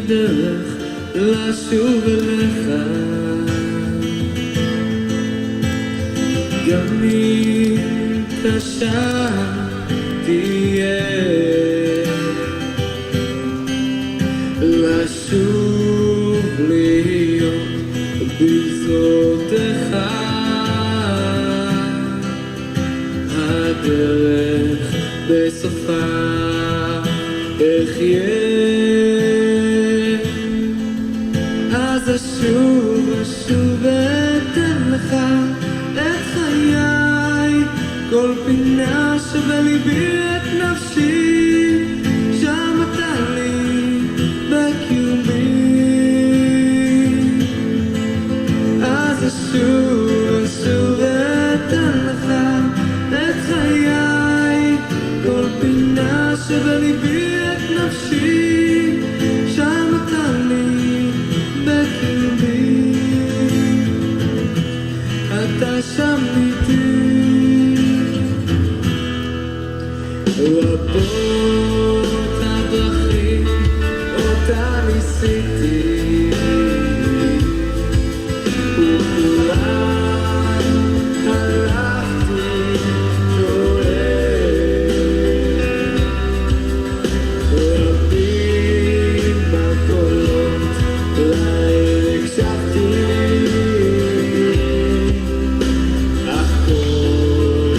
דרך לשוב אליך, גם אם קשה תהיה לשוב להיות בגזרותיך, הדרך בסופה אחיה. אז אשוב ואתן לך את חיי, כל פינה שבליבי את נפשי, שם אתה לי בקיומי. אז אשוב ואתן לך את חיי, כל פינה שבליבי את נפשי, שם אתה לי בקיומי. אתה שם איתי, רבות הדרכים אותה ניסיתי, וכולן הלכתי טועה. רבים בקולות להם הקשבתי, אך כל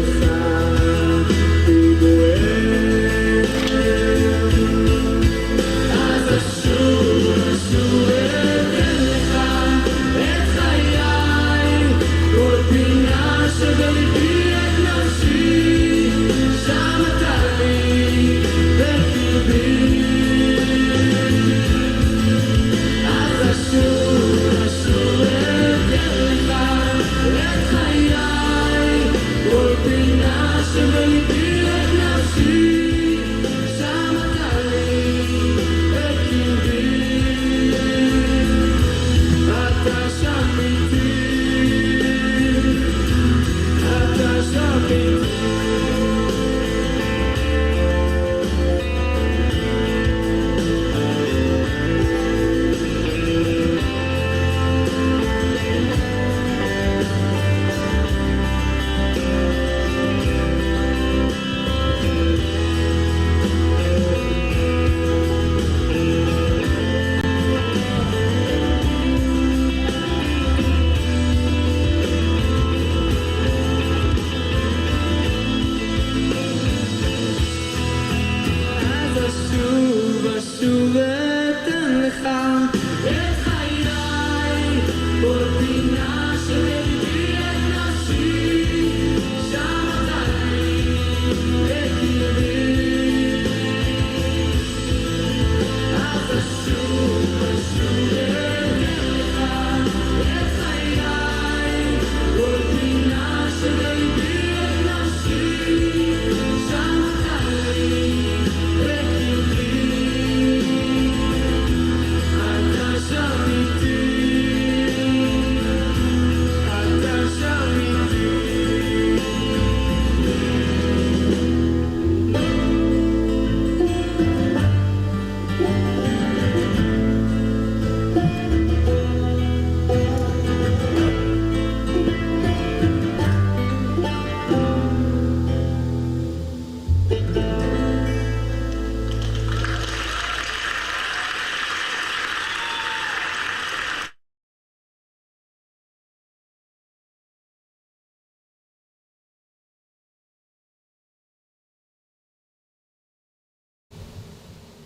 אחד פיגועי. אז אשוב אתן לך את חיי, כל פינה שבליבי את נפשי, שם אתה לי בקרבי. אז אשוב אתן לך את חיי, כל פינה שבליבי את נפשי, שם אתה לי בקרבי. אתה שם איתי, אתה שם איתי. אז אשוב אתן לך את חיי, כל פינה שבליבי את נפשי, שם אתה לי בקרבי. אז אשוב אתן לך את חיי, כל פינה שבליבי את נפשי, שם אתה לי בקרבי. אתה שם איתי, אתה שם איתי.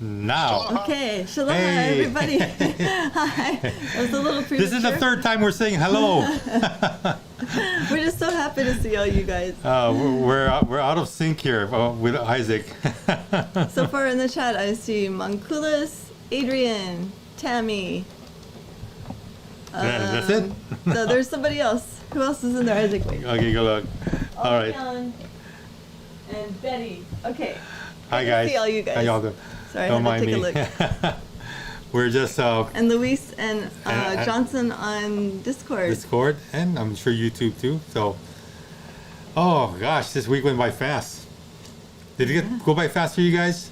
Now. Okay, shalom Hey. everybody. Hi. That was a little premature. This is the third time we're saying hello. We're just so happy to see all you guys. We're out of sync here with Isaac. So far in the chat, I see Monkulis, Adrian, Tammy. That's it? So there's somebody else. Who else is in there? Isaac, wait. Okay, good luck. All right. Ellen and Betty. Okay. Hi, Good to guys. see all you guys. How y'all doing? Sorry, Don't I had mind to me. take a look. We're just And Luis and And- Johnson on Discord. Discord, and I'm sure YouTube too. So, oh gosh, this week went by fast. Did it go by fast for you guys?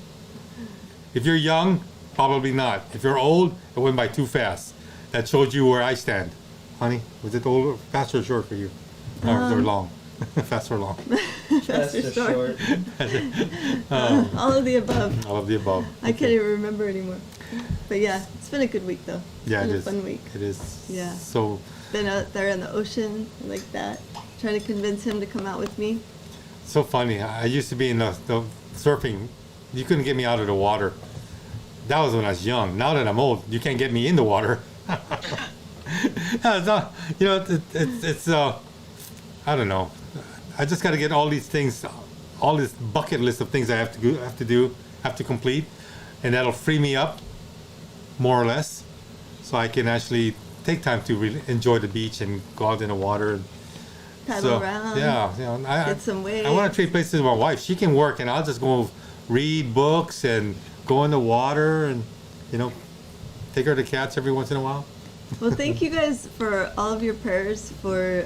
If you're young, Probably not. If you're old, it went by too fast. That showed you where I stand. Honey, was it old, fast or short for you? Or long? Fast or long? Fast or just short? Oh, All of the above. all of the above. I can't even remember anymore. But yeah, it's been a good week though. Yeah, it's it been is. a fun week. It is. Yeah. So Been out there in the ocean like that, trying to convince him to come out with me. funny. I used to be in the surfing. You couldn't get me out of the water. That was when I was young. Now that I'm old, you can't get me in the water. No, it's not, it's I don't know. I just got to get all these things, all this bucket list of things I have to complete, and that'll free me up, more or less, so I can actually take time to really enjoy the beach and go out in the water. And Paddle around. Yeah, Get some waves. I want to trade places with my wife. She can work, and I'll just go read books and go in the water and, take her to cats every once in a while. Well, thank you guys for all of your prayers for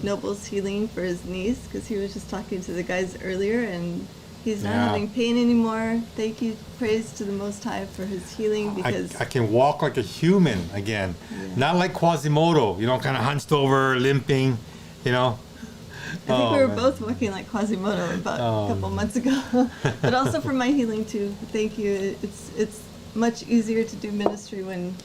Noble's healing for his knees, because he was just talking to the guys earlier and he's not Yeah. having pain anymore. Thank you, praise to the Most High for his healing, because I can walk like a human again, Yeah. not like Quasimodo, kind of hunched over, limping, I think Oh, we were man. both working like Quasimodo about Oh, a couple man. months ago. But also for my healing too. Thank you. It's much easier to do ministry when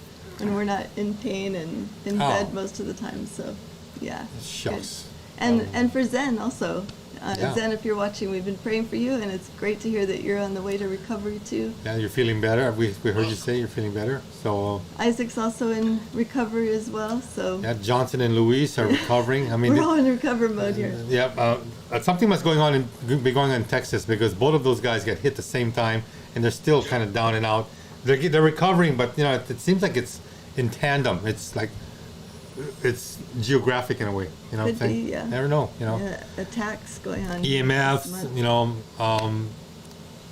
we're not in pain and in Oh. bed most of the time. So yeah. Shucks. And Um, and for Zen also. Yeah. Zen, if you're watching, we've been praying for you, and it's great to hear that you're on the way to recovery too. Yeah, you're feeling better. We heard you say you're feeling better. So Isaac's also in recovery as well. So yeah, Johnson and Louise are recovering. I mean, we're all in recovery mode here. yeah, something must going on be going on in Texas, because both of those guys get hit the same time, and they're still kind of down and out. They're recovering, but it seems like it's in tandem. It's like it's geographic in a way. You know what I'm Could be, saying? yeah. Never know. Yeah, attacks going on. EMFs. this month.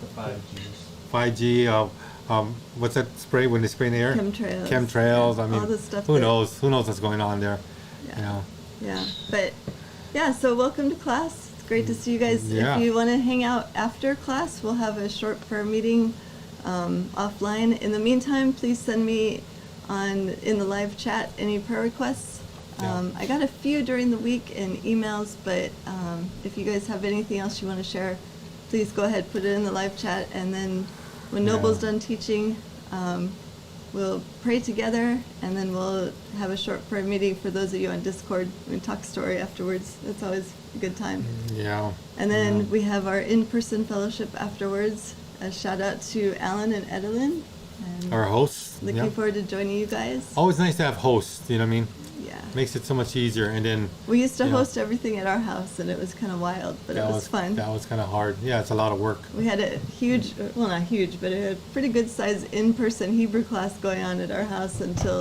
The 5Gs. 5G. What's that spray when they spray in the air? Chemtrails. Chemtrails. Yeah, I mean, all the stuff who that- knows? Who knows what's going on there? Yeah. Yeah, but yeah, so welcome to class. It's great to see you guys. Yeah. If you want to hang out after class, we'll have a short prayer meeting offline. In the meantime, please send me in the live chat any prayer requests. Yeah. I got a few during the week in emails, but if you guys have anything else you want to share, please go ahead, put it in the live chat, and then when Yeah. Noble's done teaching, we'll pray together, and then we'll have a short prayer meeting for those of you on Discord. We talk story afterwards. That's always a good time. Yeah. And then Yeah. we have our in-person fellowship afterwards. A shout out to Alan and Edelyn. And Our hosts. looking Yeah. forward to joining you guys. Always nice to have hosts. You know what I mean? Yeah. Makes it so much easier. And then We used to Yeah. host everything at our house, and it was kind of wild, but it was fun. That was kind of hard. Yeah, it's a lot of work. We had a huge, well, not huge, but a pretty good size in-person Hebrew class going on at our house until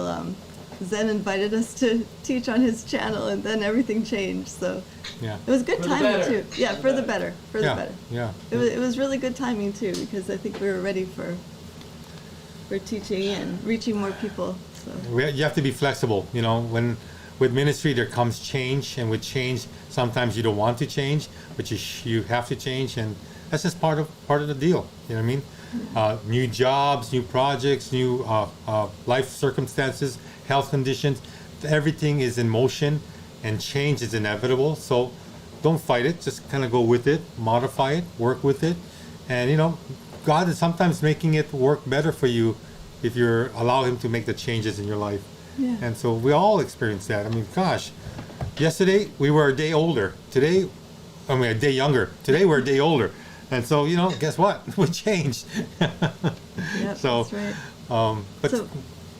Zen invited us to teach on his channel, and then everything changed. So Yeah. it was good For the timing better. too. Yeah, for the better. For the Yeah. better. Yeah. It was really good timing too, because I think we were ready for teaching and reaching more people. So You have to be flexible. When with ministry there comes change, and with change sometimes you don't want to change, but you have to change, and that's just part of the deal. You know what I mean? New jobs, new projects, new life circumstances, health conditions. Everything is in motion, and change is inevitable. So don't fight it. Just kind of go with it, modify it, work with it, and God is sometimes making it work better for you if you allow Him to make the changes in your life. Yeah. And so we all experience that. I mean, gosh, yesterday we were a day older. Today, a day younger. Today we're a day older. And so, guess what? We changed. yep, So, that's right. But So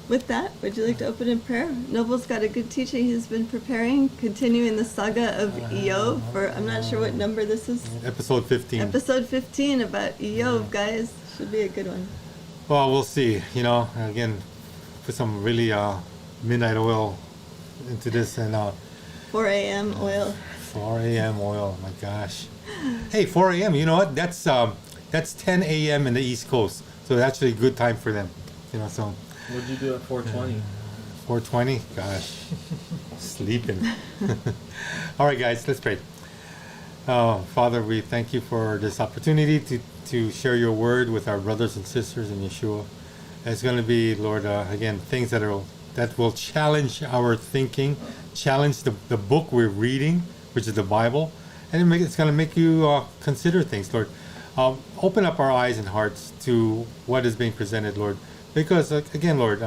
with that, would you like to open in prayer? Noble's got a good teaching he's been preparing, continuing the saga of Eov for, I'm not sure what number this is. episode 15. Episode 15 about Eov, guys. Should be a good one. Well, we'll see. Again, put some really midnight oil into this, and 4 a.m. oil. 4 a.m. oil. My gosh. Hey, 4 a.m. You know what? That's 10 a.m. in the East Coast, so it's actually a good time for them. So What'd you do at 420? 4:20. Gosh, sleeping. All right, guys, let's pray. Father, we thank you for this opportunity to share your word with our brothers and sisters in Yeshua. It's going to be, Lord, again, things that will challenge our thinking, challenge the book we're reading, which is the Bible, and it's going to make you consider things, Lord. Open up our eyes and hearts to what is being presented, Lord, because again, Lord,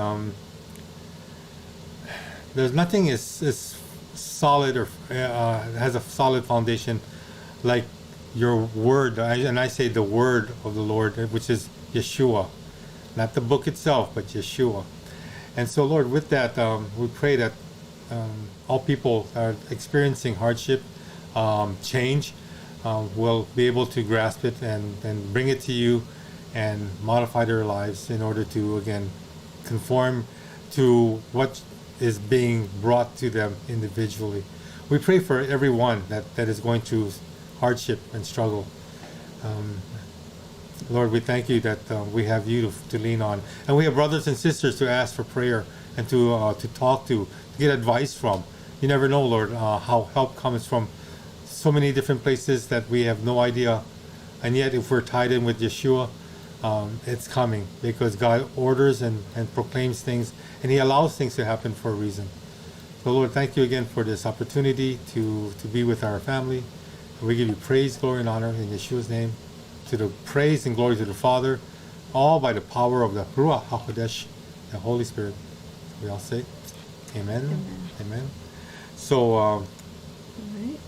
there's nothing is solid or has a solid foundation like your word, and I say the word of the Lord, which is Yeshua, not the book itself, but Yeshua. And so, Lord, with that, we pray that all people are experiencing hardship, change, will be able to grasp it and bring it to you and modify their lives in order to, again, conform to what is being brought to them individually. We pray for everyone that is going through hardship and struggle. Lord, we thank you that we have you to lean on. And we have brothers and sisters to ask for prayer and to talk to get advice from. You never know, Lord, how help comes from so many different places that we have no idea. And yet, if we're tied in with Yeshua, it's coming because God orders and proclaims things, and He allows things to happen for a reason. So, Lord, thank you again for this opportunity to be with our family. We give you praise, glory, and honor in Yeshua's name. To the praise and glory to the Father, all by the power of the Ruach HaKodesh, the Holy Spirit. We all say, Amen. Amen. Amen. So, All right.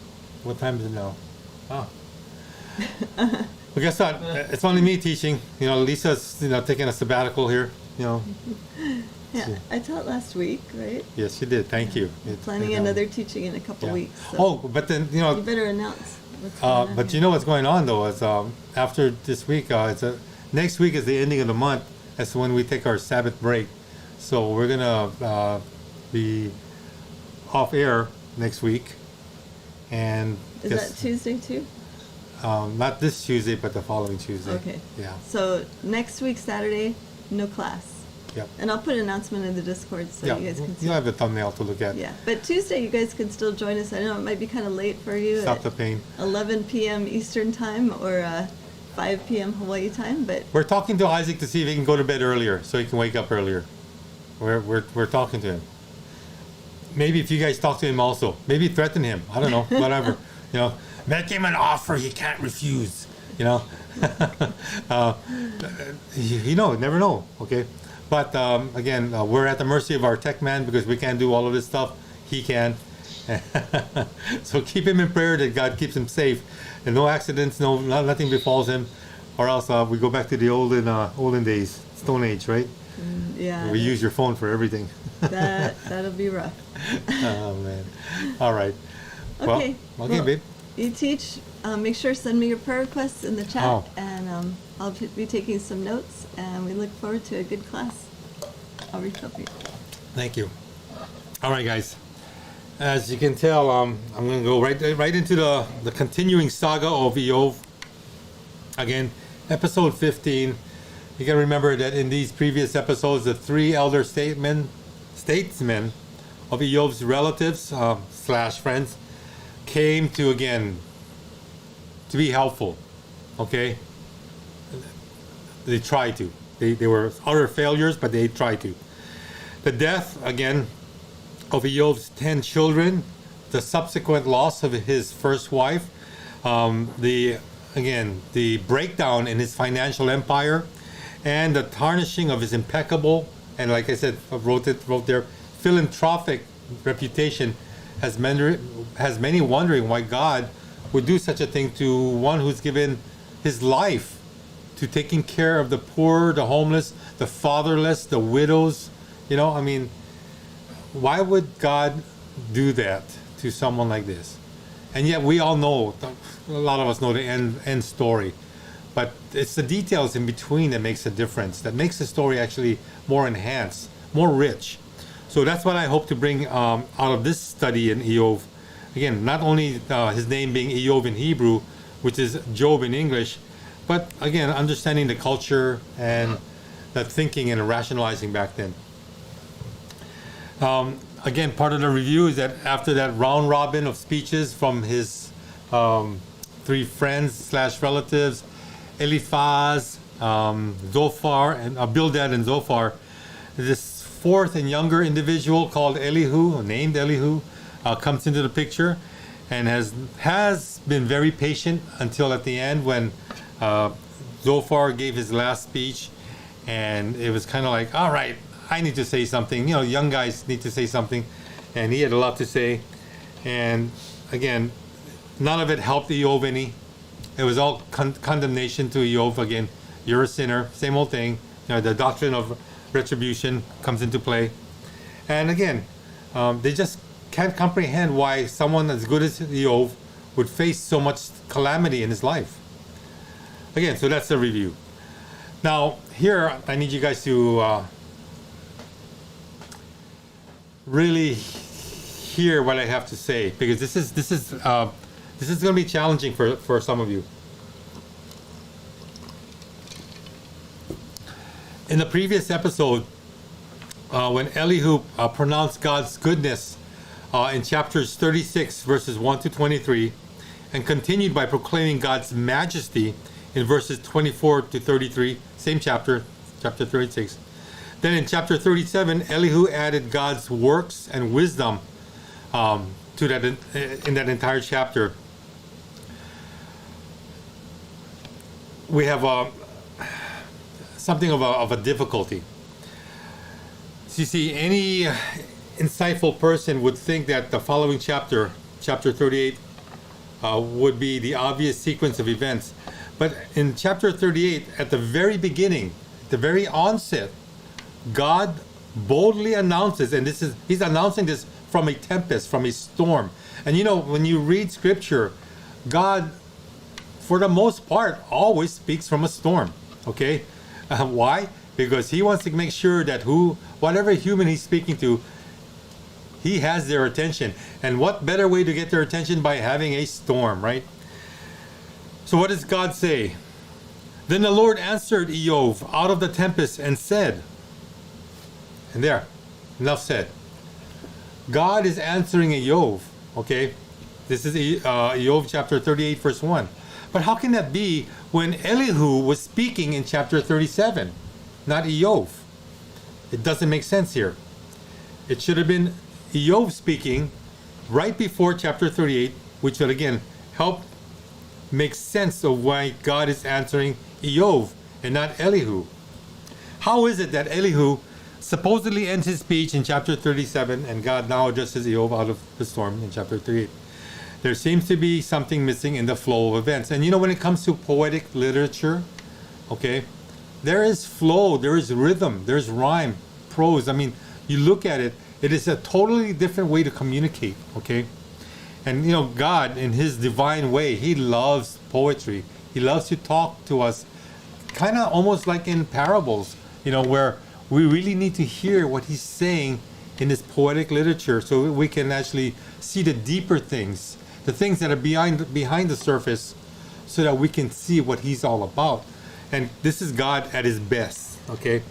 what time is it now? Well, guess what? It's only me teaching. You know, Lisa's taking a sabbatical here. You know. Yeah, I taught last week, right? Yes, you did. Thank you. Planning another teaching in a couple Yeah. weeks. So Oh, but then you better announce what's going on but here. you know what's going on though is after this week, next week is the ending of the month. That's when we take our Sabbath break. So we're gonna be off air next week, and Is that Tuesday too? not this Tuesday, but the following Tuesday. Okay. Yeah. So next week, Saturday, no class. Yep. And I'll put an announcement in the Discord so Yeah. you guys can see. You'll have the thumbnail to look at. Yeah, but Tuesday you guys can still join us. I know it might be kind of late for you Stop at the pain. 11 p.m. Eastern time or 5 p.m. Hawaii time, but We're talking to Isaac to see if he can go to bed earlier, so he can wake up earlier. We're talking to him. Maybe if you guys talk to him also, maybe threaten him. I don't know, whatever. Make him an offer he can't refuse. Never know. Okay, but again, we're at the mercy of our tech man because we can't do all of this stuff. He can. So keep him in prayer that God keeps him safe and no accidents, nothing befalls him, or else we go back to the olden days, Stone Age, right? yeah, We use your phone for everything. that'll be rough. Oh man. All right. Okay. Well, okay, well, babe. You teach. Make sure to send me your prayer requests in the chat, Oh. and I'll be taking some notes. And we look forward to a good class. I'll reach out to you. Thank you. All right, guys. As you can tell, I'm going to go right into the continuing saga of Eov. Again, episode 15. You got to remember that in these previous episodes, the three elder statesmen of Eov's relatives / friends came to be helpful. Okay, they tried to. They were utter failures, but they tried to. The death again of Eov's 10 children, the subsequent loss of his first wife, the breakdown in his financial empire, and the tarnishing of his impeccable and, like I said, wrote there, philanthropic reputation has many wondering why God would do such a thing to one who's given his life to taking care of the poor, the homeless, the fatherless, the widows. Why would God do that to someone like this? And yet we all know, a lot of us know the end story. But it's the details in between that makes a difference, that makes the story actually more enhanced, more rich. So that's what I hope to bring out of this study in Eov. Again, not only his name being Eov in Hebrew, which is Job in English, but again, understanding the culture and the thinking and rationalizing back then. Again, part of the review is that after that round robin of speeches from his 3 friends / relatives, Eliphaz, Zophar and Bildad and Zophar, this fourth and younger individual called Elihu, named Elihu, comes into the picture, and has been very patient until at the end when Zophar gave his last speech, and it was kind of like, all right, I need to say something. You know, young guys need to say something, and he had a lot to say. And again, none of it helped Eov any. It was all condemnation to Eov. Again, you're a sinner. Same old thing. You know, the doctrine of retribution comes into play. And again, they just can't comprehend why someone as good as Eov would face so much calamity in his life. Again, so that's the review. Now, here, I need you guys to really hear what I have to say, because this is going to be challenging for some of you. In the previous episode, when Elihu pronounced God's goodness in chapters 36, verses 1 to 23, and continued by proclaiming God's majesty in verses 24 to 33, same chapter 36. Then in chapter 37, Elihu added God's works and wisdom to that in that entire chapter. We have something of a difficulty. So you see, any insightful person would think that the following chapter 38, would be the obvious sequence of events. But in chapter 38, at the very beginning, the very onset, God boldly announces, and he's announcing this from a tempest, from a storm. And you know, when you read scripture, God, for the most part, always speaks from a storm. Okay? Why? Because he wants to make sure that whatever human he's speaking to, he has their attention. And what better way to get their attention by having a storm, right? So what does God say? Then the Lord answered Eov out of the tempest and said, and there, enough said. God is answering Eov, okay? This is Eov chapter 38, verse 1. But how can that be when Elihu was speaking in chapter 37, not Eov? It doesn't make sense here. It should have been Eov speaking right before chapter 38, which will again help make sense of why God is answering Eov and not Elihu. How is it that Elihu supposedly ends his speech in chapter 37 and God now addresses Eov out of the storm in chapter 38? There seems to be something missing in the flow of events. And you know, when it comes to poetic literature, okay, there is flow, there is rhythm, there's rhyme, prose. I mean, you look at it, it is a totally different way to communicate, okay? And you know, God, in his divine way, he loves poetry. He loves to talk to us kind of almost like in parables, you know, where we really need to hear what he's saying in this poetic literature so we can actually see the deeper things, the things that are behind the surface, so that we can see what he's all about. And this is God at his best, okay?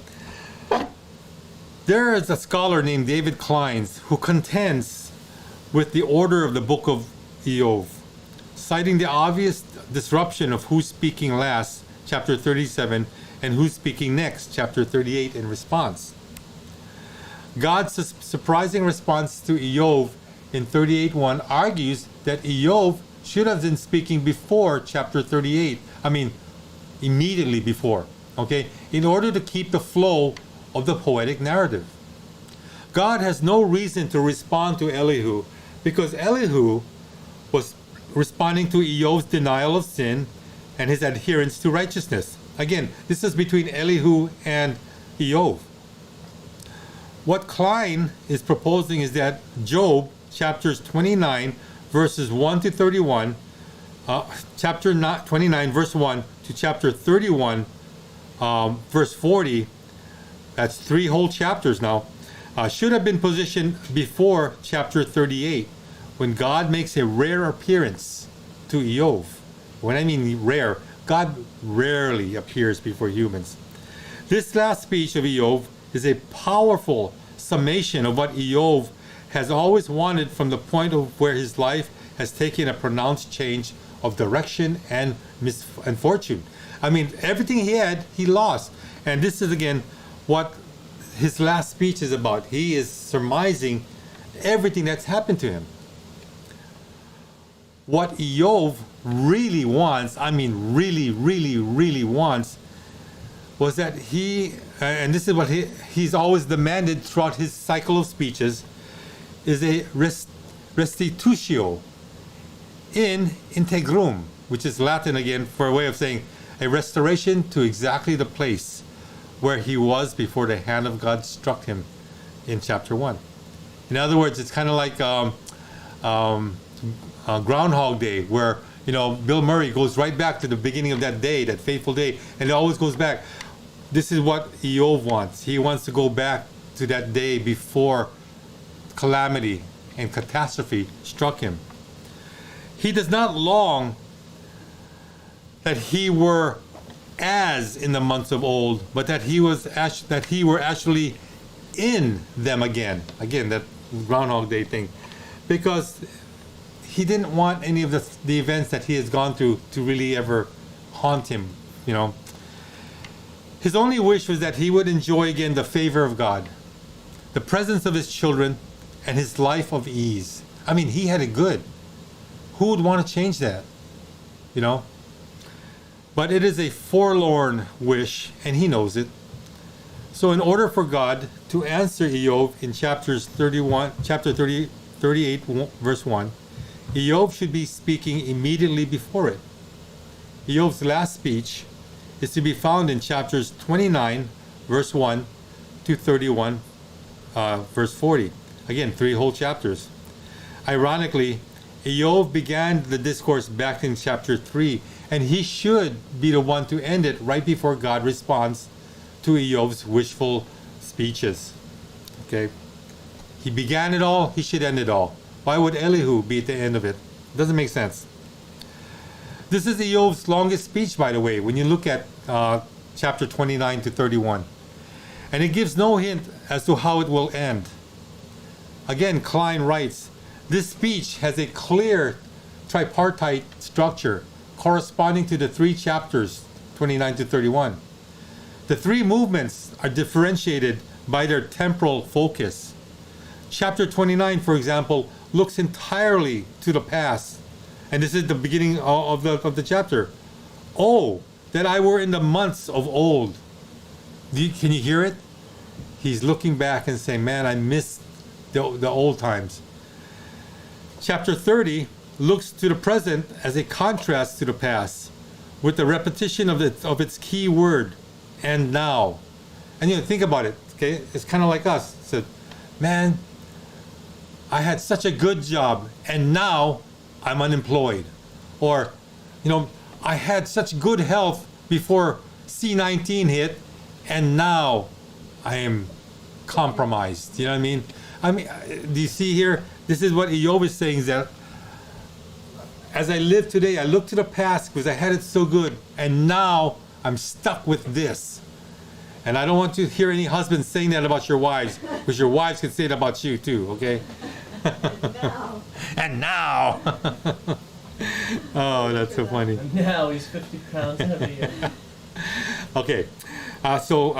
There is a scholar named David Kleins who contends with the order of the book of Eov, citing the obvious disruption of who's speaking last, chapter 37, and who's speaking next, chapter 38, in response. God's surprising response to Eov in 38:1 argues that Eov should have been speaking before chapter 38. I mean, immediately before, okay? In order to keep the flow of the poetic narrative. God has no reason to respond to Elihu because Elihu was responding to Eov's denial of sin and his adherence to righteousness. Again, this is between Elihu and Eov. What Klein is proposing is that Job, chapters 29, verses 1 to 31, chapter 29, verse 1 to chapter 31, verse 40, that's 3 whole chapters now, should have been positioned before chapter 38, when God makes a rare appearance to Eov. When I mean rare, God rarely appears before humans. This last speech of Eov is a powerful summation of what Eov has always wanted from the point of where his life has taken a pronounced change of direction and fortune. I mean, everything he had, he lost. And this is again what his last speech is about. He is surmising everything that's happened to him. What Eov really wants, I mean really, really, really wants, was that he, and this is what he's always demanded throughout his cycle of speeches, is a restitutio in integrum, which is Latin again for a way of saying a restoration to exactly the place where he was before the hand of God struck him in chapter 1. In other words, it's kind of like Groundhog Day, where, you know, Bill Murray goes right back to the beginning of that day, that fateful day, and it always goes back. This is what Eov wants. He wants to go back to that day before calamity and catastrophe struck him. He does not long that he were as in the months of old, but that he were actually in them again. Again, that Groundhog Day thing, because he didn't want any of the events that he has gone through to really ever haunt him. You know, his only wish was that he would enjoy again the favor of God, the presence of his children, and his life of ease. I mean, he had it good. Who would want to change that? You know? But it is a forlorn wish, and he knows it. So in order for God to answer Eov in chapter 38, verse 1, Eov should be speaking immediately before it. Eov's last speech is to be found in chapters 29, verse 1 to 31, verse 40. Again, 3 whole chapters. Ironically, Eov began the discourse back in chapter 3, and he should be the one to end it right before God responds to Eov's wishful speeches. Okay? He began it all, he should end it all. Why would Elihu be at the end of it? Doesn't make sense. This is Eov's longest speech, by the way, when you look at chapter 29 to 31. And it gives no hint as to how it will end. Again, Klein writes, this speech has a clear tripartite structure corresponding to the 3 chapters, 29 to 31. The 3 movements are differentiated by their temporal focus. Chapter 29, for example, looks entirely to the past. And this is the beginning of the chapter. Oh, that I were in the months of old. Can you hear it? He's looking back and saying, man, I miss the old times. Chapter 30 looks to the present as a contrast to the past, with the repetition of its key word, and now. And you know, think about it, okay? It's kind of like us. It said, man, I had such a good job, and now I'm unemployed. Or, you know, I had such good health before C-19 hit, and now I am compromised. You know what I mean? Do you see here? This is what Eov is saying, is that as I live today, I look to the past because I had it so good, and now I'm stuck with this. And I don't want to hear any husbands saying that about your wives, because your wives can say it about you too, okay? And now. Oh, that's so funny. Now he's 50 pounds heavier. Okay. So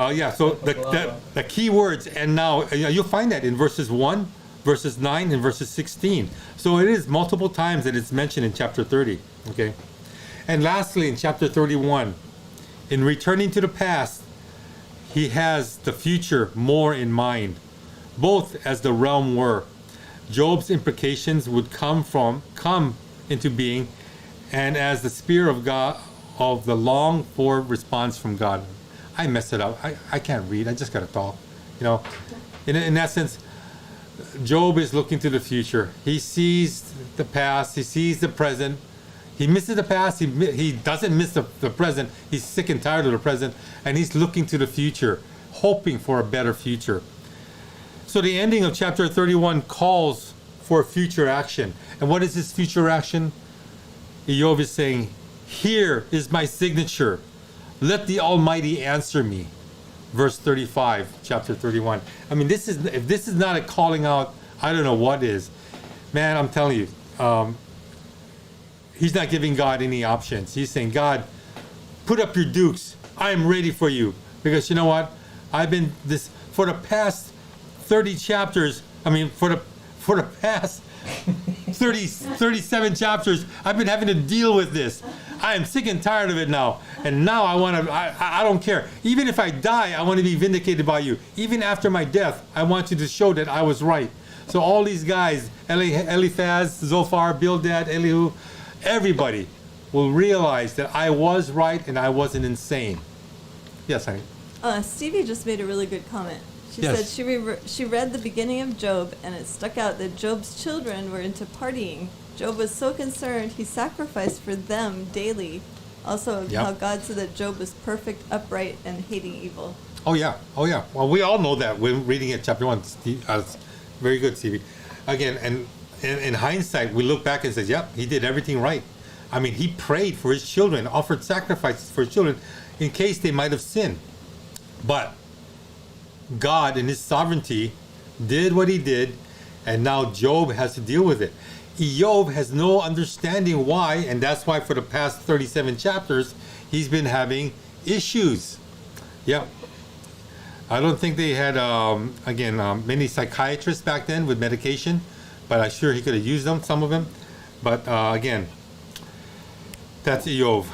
the key words, and now, you'll find that in verses 1, verses 9, and verses 16. So it is multiple times that it's mentioned in chapter 30. Okay. And lastly, in chapter 31, in returning to the past, he has the future more in mind, both as the realm were. Job's imprecations would come into being, and as the spear of God, of the longed for response from God. I messed it up. I can't read. I just got to talk. You know, in essence, Job is looking to the future. He sees the past. He sees the present. He misses the past. He doesn't miss the present. He's sick and tired of the present, and he's looking to the future, hoping for a better future. So the ending of chapter 31 calls for future action. And what is this future action? Eov is saying, here is my signature. Let the Almighty answer me. Verse 35, chapter 31. I mean, if this is not a calling out, I don't know what is. Man, I'm telling you, he's not giving God any options. He's saying, God, put up your dukes. I am ready for you. Because you know what? I've been this for the past 30 chapters. I mean, for the past 37 chapters, I've been having to deal with this. I am sick and tired of it now. And now I don't care. Even if I die, I want to be vindicated by you. Even after my death, I want you to show that I was right. So all these guys, Eliphaz, Zophar, Bildad, Elihu, everybody will realize that I was right and I wasn't insane. Yes, honey. Stevie just made a really good comment. She Yes. said she read the beginning of Job, and it stuck out that Job's children were into partying. Job was so concerned he sacrificed for them daily. Also, Yep. how God said that Job was perfect, upright, and hating evil. Oh yeah. Well, we all know that when reading it, chapter 1. Very good, Stevie. Again, and in hindsight, we look back and say, yep, he did everything right. I mean, he prayed for his children, offered sacrifices for his children in case they might have sinned. But God, in his sovereignty, did what he did, and now Job has to deal with it. Job has no understanding why, and that's why for the past 37 chapters, he's been having issues. Yep. I don't think they had, many psychiatrists back then with medication, but I'm sure he could have used them, some of them. But again, that's Job.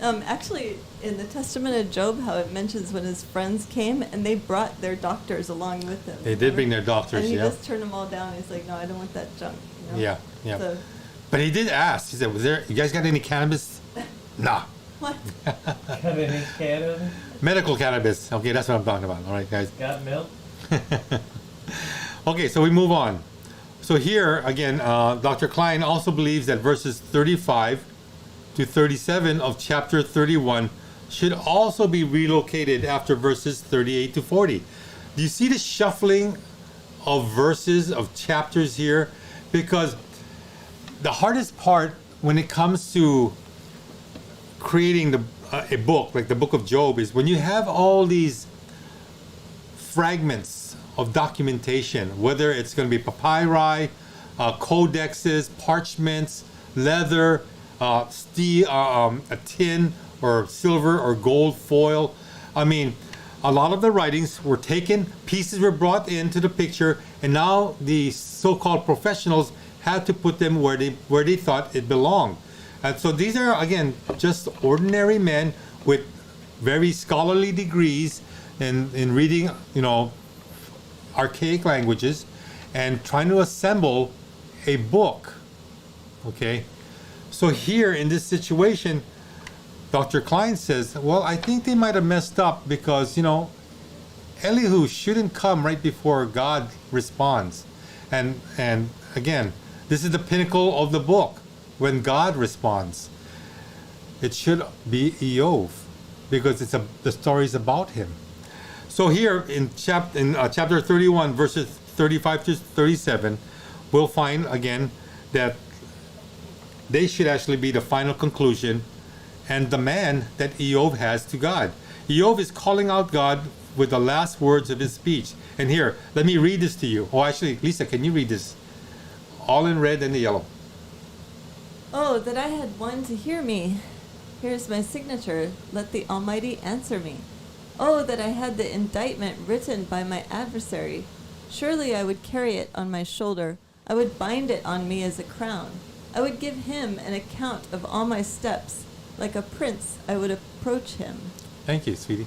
Actually, in the Testament of Job, how it mentions when his friends came and they brought their doctors along with them. They did bring their doctors, and he yeah. just turned them all down. He's like, no, I don't want that junk. You know? Yeah. So, But he did ask. He said, you guys got any cannabis? Nah. what? Got any Canada? Medical cannabis. Okay, that's what I'm talking about. All right, guys. Got milk? Okay, so we move on. So here, again, Dr. Klein also believes that verses 35 to 37 of chapter 31 should also be relocated after verses 38 to 40. Do you see the shuffling of verses, of chapters here? Because the hardest part when it comes to creating a book, like the book of Job, is when you have all these fragments of documentation, whether it's going to be papyri, codexes, parchments, leather, steel, a tin or silver or gold foil. I mean, a lot of the writings were taken, pieces were brought into the picture, and now the so-called professionals had to put them where they thought it belonged. And so these are, again, just ordinary men with very scholarly degrees in reading, archaic languages and trying to assemble a book. Okay? So here in this situation, Dr. Klein says, well, I think they might have messed up because, Elihu shouldn't come right before God responds. And again, this is the pinnacle of the book. When God responds, it should be Job because the story is about him. So here in chapter 31, verses 35 to 37, we'll find again that they should actually be the final conclusion and demand that Job has to God. Job is calling out God with the last words of his speech. And here, let me read this to you. Oh, actually, Lisa, can you read this? All in red and the yellow. Oh, that I had one to hear me. Here's my signature. Let the Almighty answer me. Oh, that I had the indictment written by my adversary. Surely I would carry it on my shoulder. I would bind it on me as a crown. I would give him an account of all my steps. Like a prince, I would approach him. Thank you, sweetie.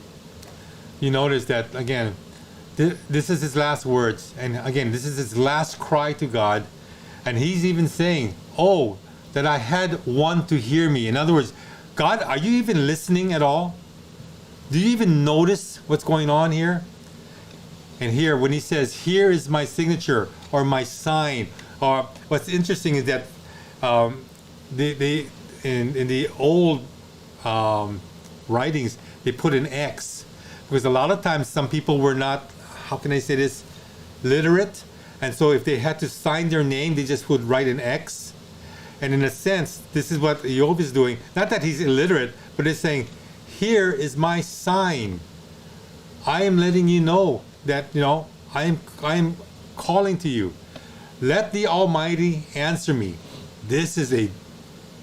You notice that, again, this is his last words. And again, this is his last cry to God. And he's even saying, oh, that I had one to hear me. In other words, God, are you even listening at all? Do you even notice what's going on here? And here, when he says, here is my signature or my sign, or what's interesting is that in the old writings, they put an X. Because a lot of times some people were not, how can I say this, literate. And so if they had to sign their name, they just would write an X. And in a sense, this is what Job is doing. Not that he's illiterate, but he's saying, here is my sign. I am letting you know that, I am calling to you. Let the Almighty answer me. This is a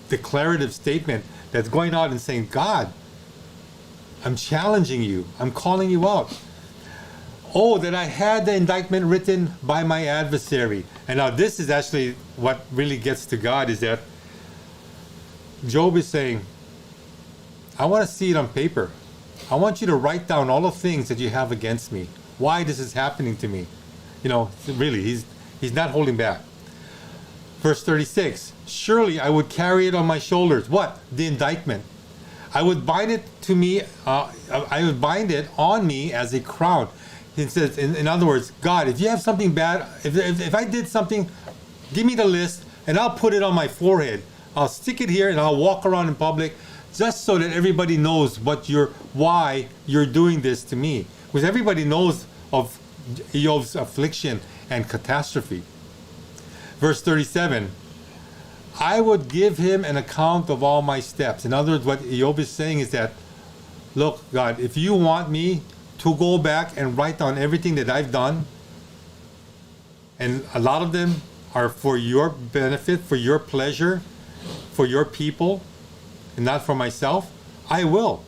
declarative statement that's going out and saying, God, I'm challenging you. I'm calling you out. Oh, that I had the indictment written by my adversary. And now this is actually what really gets to God, is that Job is saying, I want to see it on paper. I want you to write down all the things that you have against me. Why this is happening to me. You know, really, he's not holding back. Verse 36, surely I would carry it on my shoulders. What? The indictment. I would bind it to me, I would bind it on me as a crown. He says, in other words, God, if you have something bad, if I did something, give me the list and I'll put it on my forehead. I'll stick it here and I'll walk around in public just so that everybody knows why you're doing this to me. Because everybody knows of Job's affliction and catastrophe. Verse 37, I would give him an account of all my steps. In other words, what Job is saying is that, look, God, if you want me to go back and write down everything that I've done, and a lot of them are for your benefit, for your pleasure, for your people, and not for myself, I will.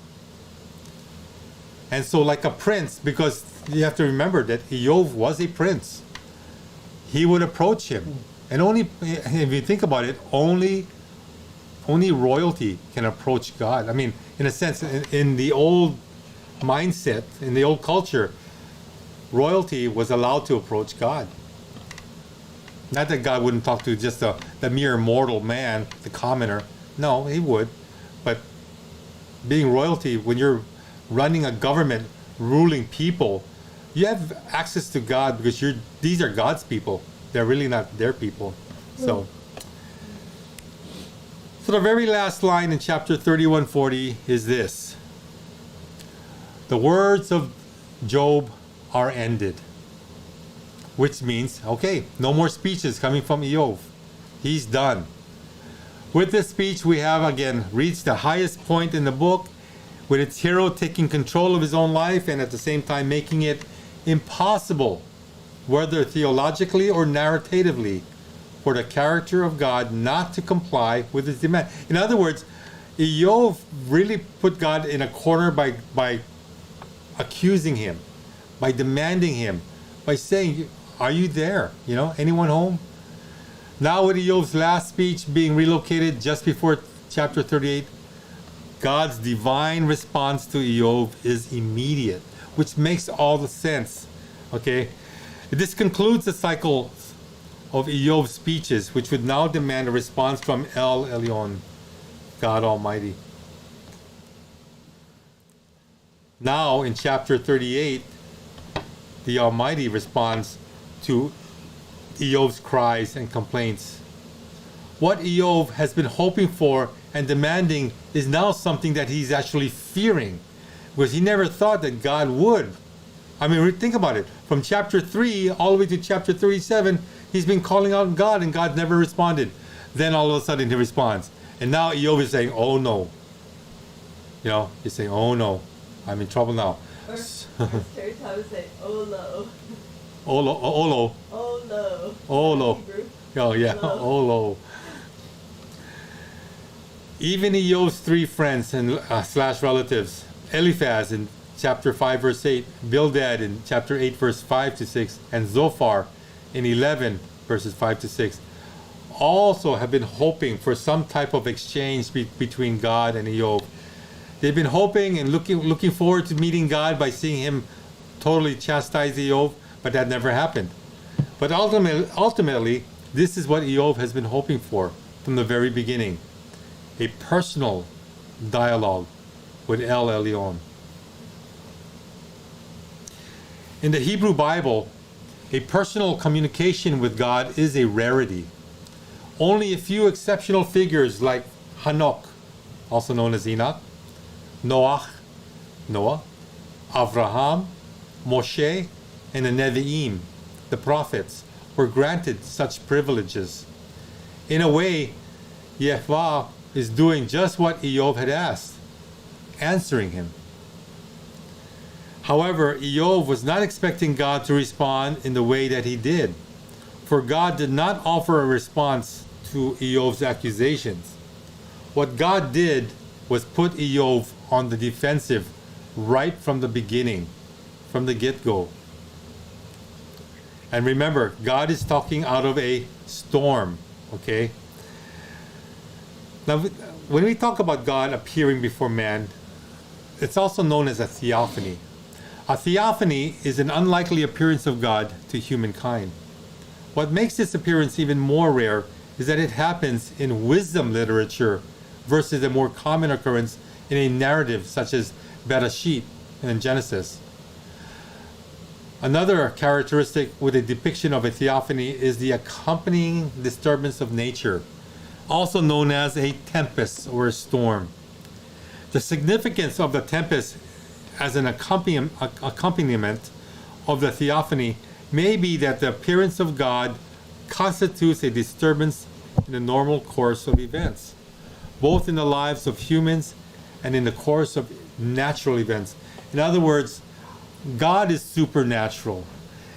And so like a prince, because you have to remember that Job was a prince, he would approach him. And only, if you think about it, only royalty can approach God. I mean, in a sense, in the old mindset, in the old culture, royalty was allowed to approach God. Not that God wouldn't talk to just the mere mortal man, the commoner. No, he would. But being royalty, when you're running a government, ruling people, you have access to God because these are God's people. They're really not their people. So the very last line in chapter 31:40 is this. The words of Job are ended. Which means, okay, no more speeches coming from Job. He's done. With this speech, we have again reached the highest point in the book, with its hero taking control of his own life and at the same time making it impossible, whether theologically or narratively, for the character of God not to comply with his demand. In other words, Job really put God in a corner by accusing him, by demanding him, by saying, are you there? You know, anyone home? Now with Job's last speech being relocated just before chapter 38, God's divine response to Job is immediate, which makes all the sense. Okay? This concludes the cycle of Job's speeches, which would now demand a response from El Elyon, God Almighty. Now in chapter 38, the Almighty responds to Job's cries and complaints. What Job has been hoping for and demanding is now something that he's actually fearing, because he never thought that God would. I mean, think about it. From chapter 3 all the way to chapter 37, he's been calling out God and God never responded. Then all of a sudden he responds. And now Job is saying, oh no. You know, he's saying, oh no, I'm in trouble now. Or Terry Todd would say, oh lo. Olo, olo, Oh lo. olo. Hebrew. Oh yeah, Olo. olo. Even Job's three friends and slash relatives, Eliphaz in chapter 5 verse 8, Bildad in chapter 8 verse 5 to 6, and Zophar in 11 verses 5 to 6, also have been hoping for some type of exchange between God and Job. They've been hoping and looking forward to meeting God by seeing him totally chastise Job, but that never happened. But ultimately, this is what Job has been hoping for from the very beginning. A personal dialogue with El Elyon. In the Hebrew Bible, a personal communication with God is a rarity. Only a few exceptional figures like Hanok, also known as Enoch, Noah, Avraham, Moshe, and the Nevi'im, the prophets, were granted such privileges. In a way, Yahweh is doing just what Job had asked, answering him. However, Job was not expecting God to respond in the way that he did, for God did not offer a response to Job's accusations. What God did was put Eov on the defensive right from the beginning, from the get-go. And remember, God is talking out of a storm, okay? Now, when we talk about God appearing before man, it's also known as a theophany. A theophany is an unlikely appearance of God to humankind. What makes this appearance even more rare is that it happens in wisdom literature versus a more common occurrence in a narrative such as Bereshit and Genesis. Another characteristic with a depiction of a theophany is the accompanying disturbance of nature, also known as a tempest or a storm. The significance of the tempest as an accompaniment of the theophany may be that the appearance of God constitutes a disturbance in the normal course of events, both in the lives of humans and in the course of natural events. In other words, God is supernatural.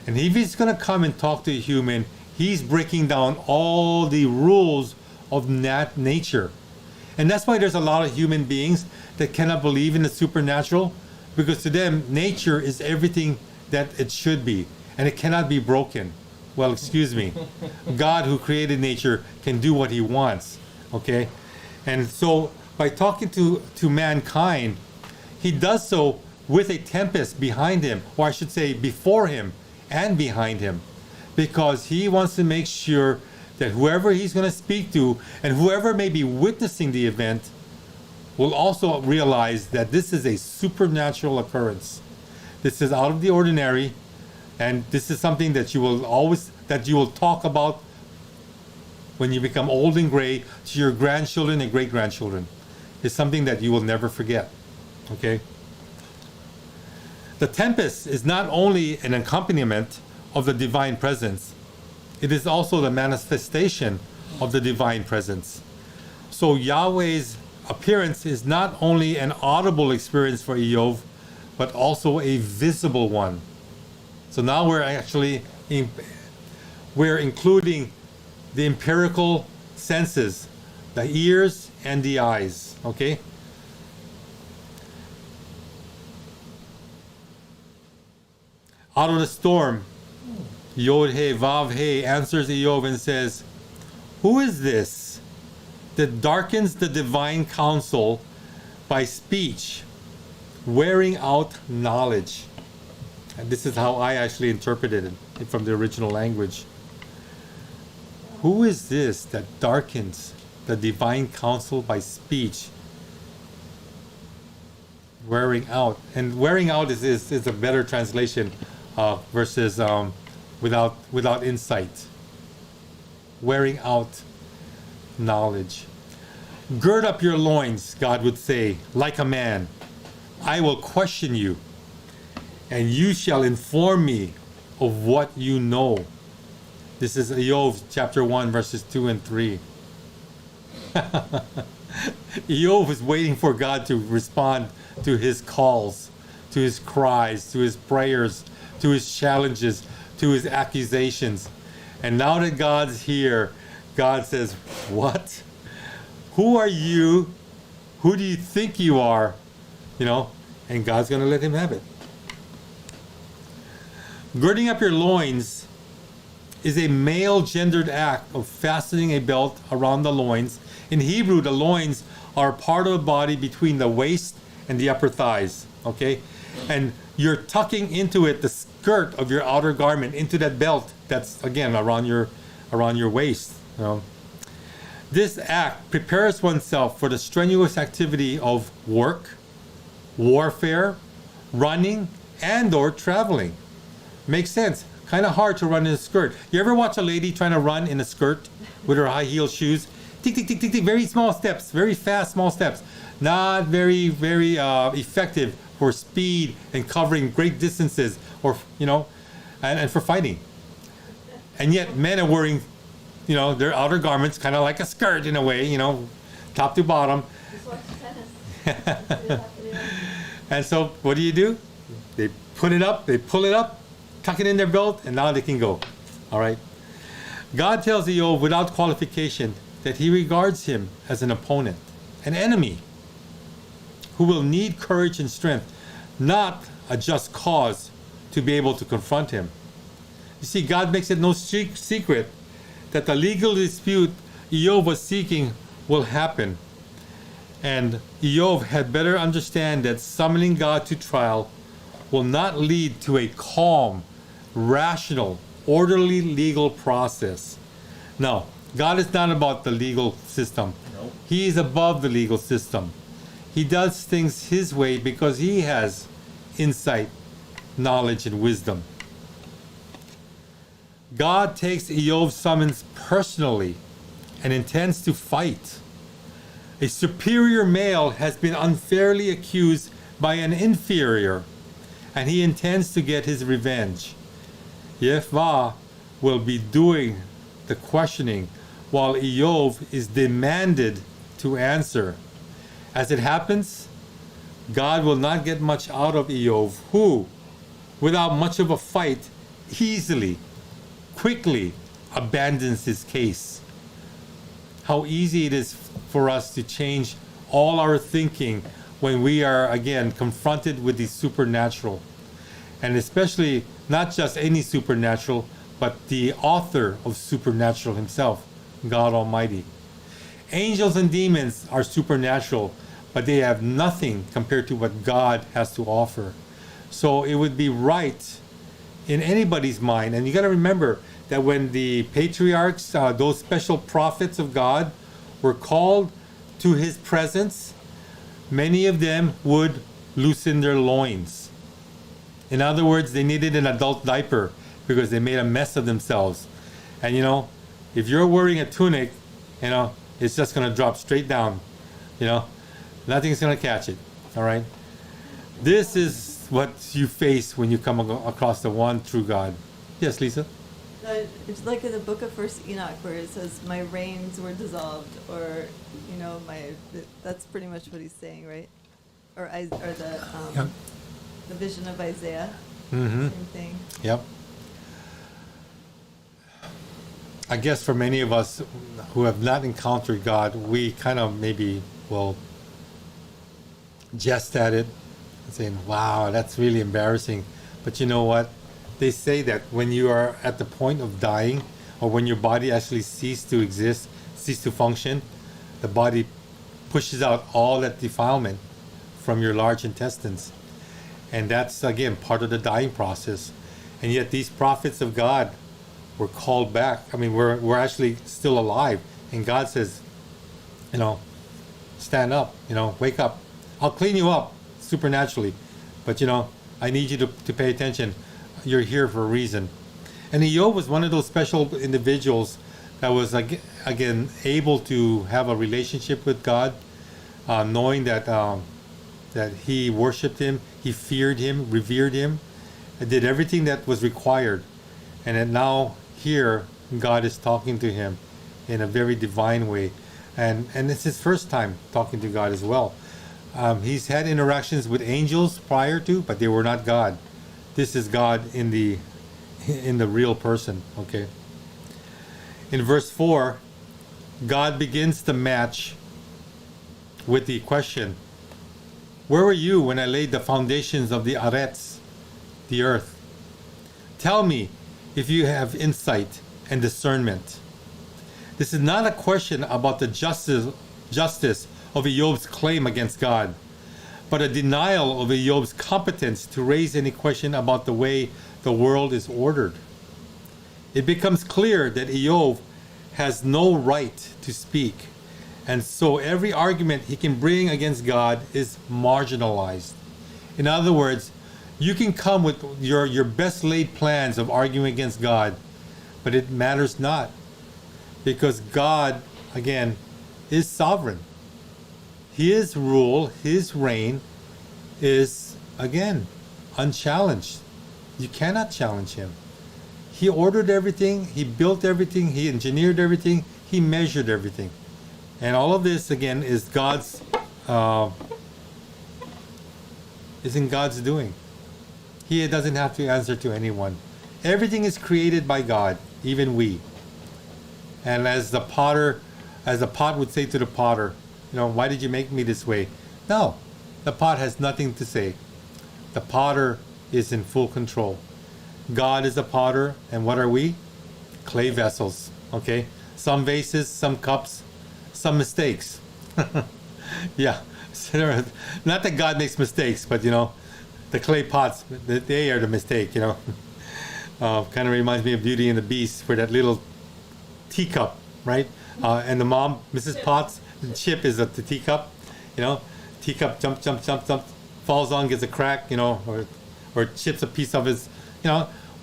And if he's going to come and talk to a human, he's breaking down all the rules of nature. And that's why there's a lot of human beings that cannot believe in the supernatural, because to them, nature is everything that it should be, and it cannot be broken. Well, excuse me. God, who created nature, can do what he wants, okay? And so by talking to mankind, he does so with a tempest behind him, or I should say before him and behind him, because he wants to make sure that whoever he's going to speak to and whoever may be witnessing the event will also realize that this is a supernatural occurrence. This is out of the ordinary, and this is something that you will talk about when you become old and gray to your grandchildren and great-grandchildren. It's something that you will never forget. Okay? The tempest is not only an accompaniment of the divine presence, it is also the manifestation of the divine presence. So Yahweh's appearance is not only an audible experience for Eov, but also a visible one. So now we're including the empirical senses, the ears and the eyes, okay? Out of the storm, Yod-He, Vav-He answers Eov and says, "Who is this that darkens the divine counsel by speech, wearing out knowledge?" And this is how I actually interpreted it from the original language. Who is this that darkens the divine counsel by speech, wearing out? And wearing out is a better translation versus without insight. Wearing out knowledge. Gird up your loins, God would say, like a man. I will question you, and you shall inform me of what you know. This is Eov chapter 1, verses 2 and 3. Eov is waiting for God to respond to his calls, to his cries, to his prayers, to his challenges, to his accusations. And now that God's here, God says, "What? Who are you? Who do you think you are?" You know, and God's going to let him have it. Girding up your loins is a male gendered act of fastening a belt around the loins. In Hebrew, the loins are part of the body between the waist and the upper thighs, okay? And you're tucking into it the skirt of your outer garment into that belt that's, again, around your waist. You know? This act prepares oneself for the strenuous activity of work, warfare, running, and or traveling. Makes sense. Kind of hard to run in a skirt. You ever watch a lady trying to run in a skirt with her high heel shoes? Tick, tick, tick, tick, tick. Very small steps. Very fast, small steps. Not very, very effective for speed and covering great distances, or, you know, and for fighting. And yet men are wearing, you know, their outer garments kind of like a skirt in a way, you know, top to bottom. Just watch tennis. And so what do? They put it up, they pull it up, tuck it in their belt, and now they can go. All right. God tells Eov without qualification that he regards him as an opponent. an enemy who will need courage and strength, not a just cause to be able to confront him. You see, God makes it no secret that the legal dispute Eov was seeking will happen. And Eov had better understand that summoning God to trial will not lead to a calm, rational, orderly legal process. Now, God is not about the legal system. Nope. He is above the legal system. He does things his way because he has insight, knowledge, and wisdom. God takes Eov's summons personally and intends to fight. A superior male has been unfairly accused by an inferior, and he intends to get his revenge. Yehovah will be doing the questioning while Eov is demanded to answer. As it happens, God will not get much out of Eov, who, without much of a fight, easily, quickly abandons his case. How easy it is for us to change all our thinking when we are again confronted with the supernatural. And especially not just any supernatural, but the author of supernatural himself, God Almighty. Angels and demons are supernatural, but they have nothing compared to what God has to offer. So it would be right in anybody's mind, and you got to remember that when the patriarchs, those special prophets of God, were called to his presence, many of them would loosen their loins. In other words, they needed an adult diaper because they made a mess of themselves. And you know, if you're wearing a tunic, you know, it's just going to drop straight down. You know, nothing's going to catch it. All right? This is what you face when you come across the one true God. Yes, Lisa? It's like in the book of First Enoch where it says, my reins were dissolved, or, you know, that's pretty much what he's saying, right? Or Yep. the vision of Isaiah, Mm-hmm. same thing. Yep. I guess for many of us who have not encountered God, we kind of maybe will jest at it and saying, wow, that's really embarrassing. But you know what? They say that when you are at the point of dying, or when your body actually ceases to exist, ceases to function, the body pushes out all that defilement from your large intestines. And that's, again, part of the dying process. And yet these prophets of God were called back. I mean, we're actually still alive. And God says, you know, stand up, you know, wake up. I'll clean you up supernaturally. But, you know, I need you to pay attention. You're here for a reason. And Eov was one of those special individuals that was, again, able to have a relationship with God, knowing that that he worshipped him, he feared him, revered him, and did everything that was required. And then now here, God is talking to him in a very divine way. And it's his first time talking to God as well. He's had interactions with angels prior to, but they were not God. This is God in the real person, okay? In verse 4, God begins the match with the question, where were you when I laid the foundations of the Arets, the earth? Tell me if you have insight and discernment. This is not a question about the justice of Eov's claim against God, but a denial of Eov's competence to raise any question about the way the world is ordered. It becomes clear that Eov has no right to speak, and so every argument he can bring against God is marginalized. In other words, you can come with your best laid plans of arguing against God, but it matters not, because God, again, is sovereign. His rule, his reign is, again, unchallenged. You cannot challenge him. He ordered everything, he built everything, he engineered everything, he measured everything. And all of this, again, is in God's doing. He doesn't have to answer to anyone. Everything is created by God, even we. And as the pot would say to the potter, Why did you make me this way? No, the pot has nothing to say. The potter is in full control. God is a potter, and what are we? Clay vessels. Okay, some vases, some cups, some mistakes. Yeah, so not that God makes mistakes, but the clay pots, they are the mistake. Kind of reminds me of Beauty and the Beast, where that little teacup, right? And the mom, Mrs. Potts, the chip is the teacup. Teacup jump, falls on, gets a crack, or chips a piece of his.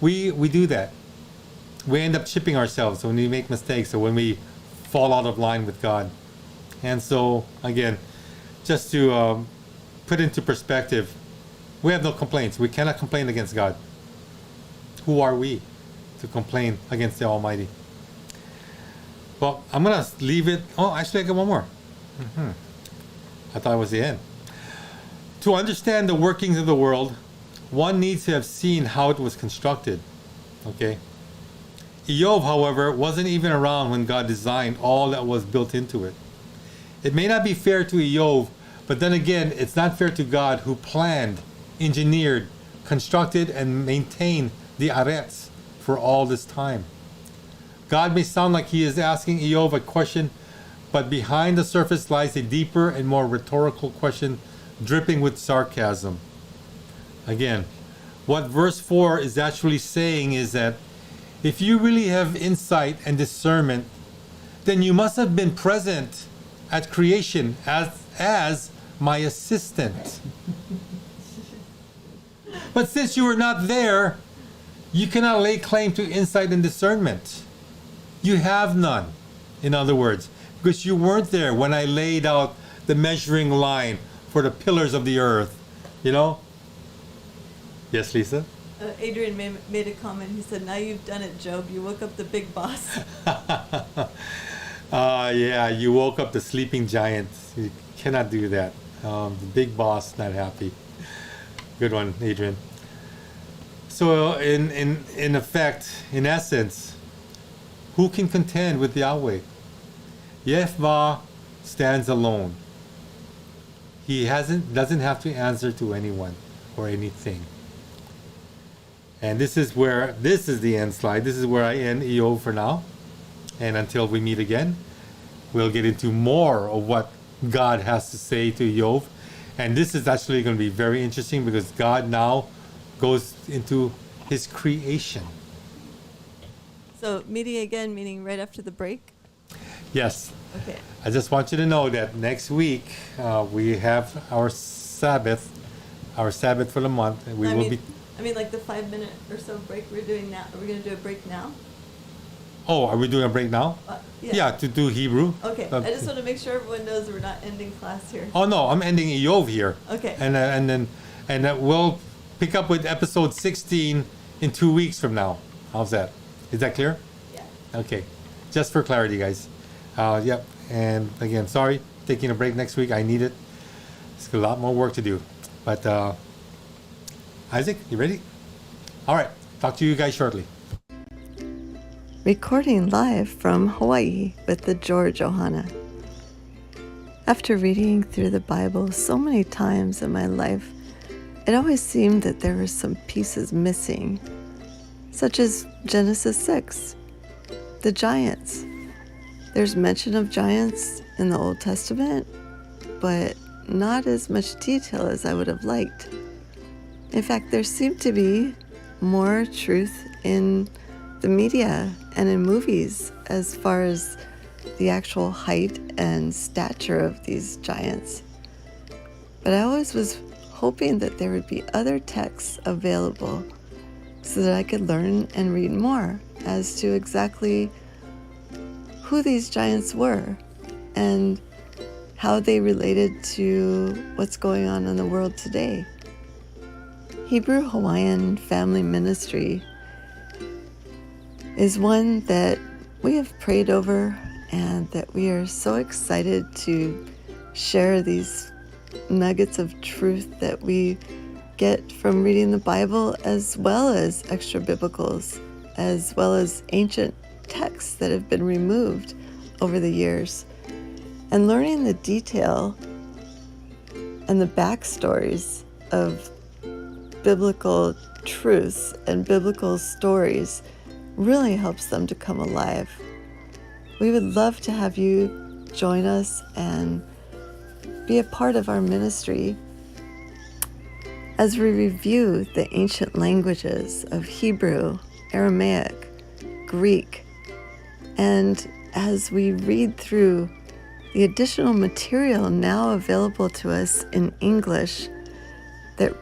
We do that. We end up chipping ourselves when we make mistakes or when we fall out of line with God. And so, again, just to put into perspective, we have no complaints. We cannot complain against God. Who are we to complain against the Almighty? Well, I'm going to leave it. Oh, actually, I got one more. I thought it was the end. To understand the workings of the world, one needs to have seen how it was constructed. Okay? Eov, however, wasn't even around when God designed all that was built into it. It may not be fair to Eov, but then again, it's not fair to God who planned, engineered, constructed, and maintained the arets for all this time. God may sound like he is asking Eov a question, but behind the surface lies a deeper and more rhetorical question dripping with sarcasm. Again, what verse 4 is actually saying is that if you really have insight and discernment, then you must have been present at creation as my assistant. But since you were not there, you cannot lay claim to insight and discernment. You have none, in other words, because you weren't there when I laid out the measuring line for the pillars of the earth. Yes, Lisa? Adrian made a comment. He said, "Now you've done it, Job. You woke up the big boss." Yeah, you woke up the sleeping giant. You cannot do that. The big boss not happy. Good one, Adrian. So in effect, in essence, who can contend with Yahweh? Yehovah stands alone. He doesn't have to answer to anyone or anything. And this is the end slide. This is where I end Eov for now. And until we meet again, we'll get into more of what God has to say to Eov. And this is actually going to be very interesting because God now goes into his creation. So meeting again, meaning right after the break? Yes. Okay. I just want you to know that next week we have our Sabbath for the month. And I mean, like the 5-minute or so break we're doing now. Are we going to do a break now? Oh, are we doing a break now? Yeah, to do Hebrew. Okay. I just want to make sure everyone knows we're not ending class here. Oh no, I'm ending Eov here. Okay. And then we'll pick up with episode 16 in 2 weeks from now. How's that? Is that clear? Yeah. Okay. Just for clarity, guys. Yep. And again, sorry, taking a break next week. I need it. It's a lot more work to do. But Isaac, you ready? All right. Talk to you guys shortly. Recording live from Hawaii with the George Ohana. After reading through the Bible so many times in my life, it always seemed that there were some pieces missing, such as Genesis 6, the giants. There's mention of giants in the Old Testament, but not as much detail as I would have liked. In fact, there seemed to be more truth in the media and in movies as far as the actual height and stature of these giants. But I always was hoping that there would be other texts available so that I could learn and read more as to exactly who these giants were and how they related to what's going on in the world today. Hebrew Hawaiian Family Ministry is one that we have prayed over and that we are so excited to share these nuggets of truth that we get from reading the Bible, as well as extra biblicals, as well as ancient texts that have been removed over the years. and learning the detail and the backstories of biblical truths and biblical stories really helps them to come alive. We would love to have you join us and be a part of our ministry as we review the ancient languages of Hebrew, Aramaic, Greek, and as we read through the additional material now available to us in English that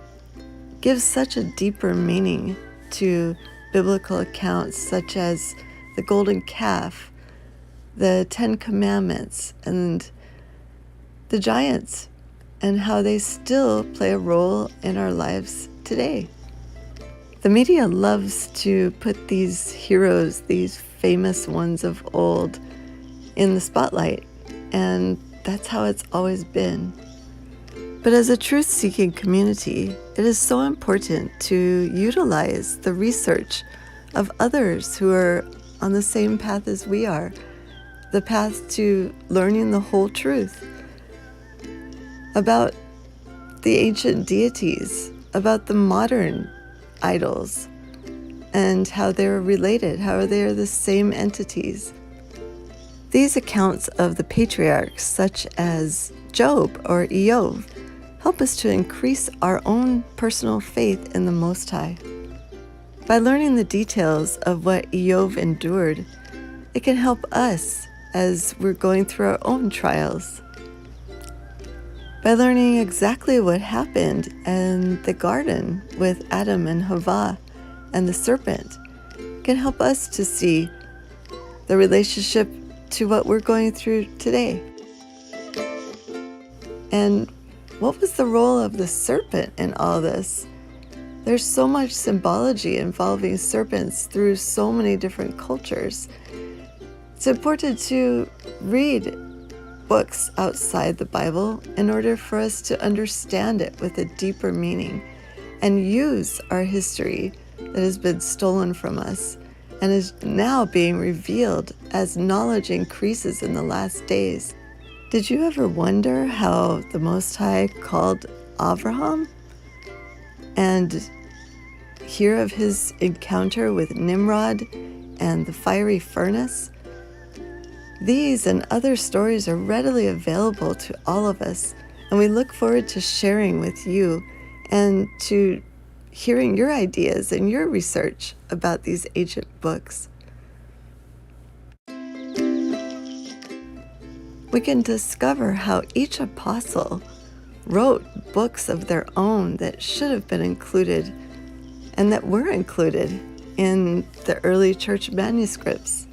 gives such a deeper meaning to biblical accounts such as the golden calf, the Ten Commandments, and the giants, and how they still play a role in our lives today. The media loves to put these heroes, these famous ones of old, in the spotlight, and that's how it's always been. But as a truth-seeking community, it is so important to utilize the research of others who are on the same path as we are, the path to learning the whole truth about the ancient deities, about the modern idols, and how they're related, how they are the same entities. These accounts of the patriarchs, such as Job or Iyov, help us to increase our own personal faith in the Most High. By learning the details of what Iyov endured, it can help us as we're going through our own trials. By learning exactly what happened in the garden with Adam and Havah and the serpent, can help us to see the relationship to what we're going through today. And what was the role of the serpent in all this? There's so much symbology involving serpents through so many different cultures. It's important to read books outside the Bible in order for us to understand it with a deeper meaning and use our history that has been stolen from us and is now being revealed as knowledge increases in the last days. Did you ever wonder how the Most High called Abraham and hear of his encounter with Nimrod and the fiery furnace? These and other stories are readily available to all of us, and we look forward to sharing with you and to hearing your ideas and your research about these ancient books. We can discover how each apostle wrote books of their own that should have been included and that were included in the early church manuscripts.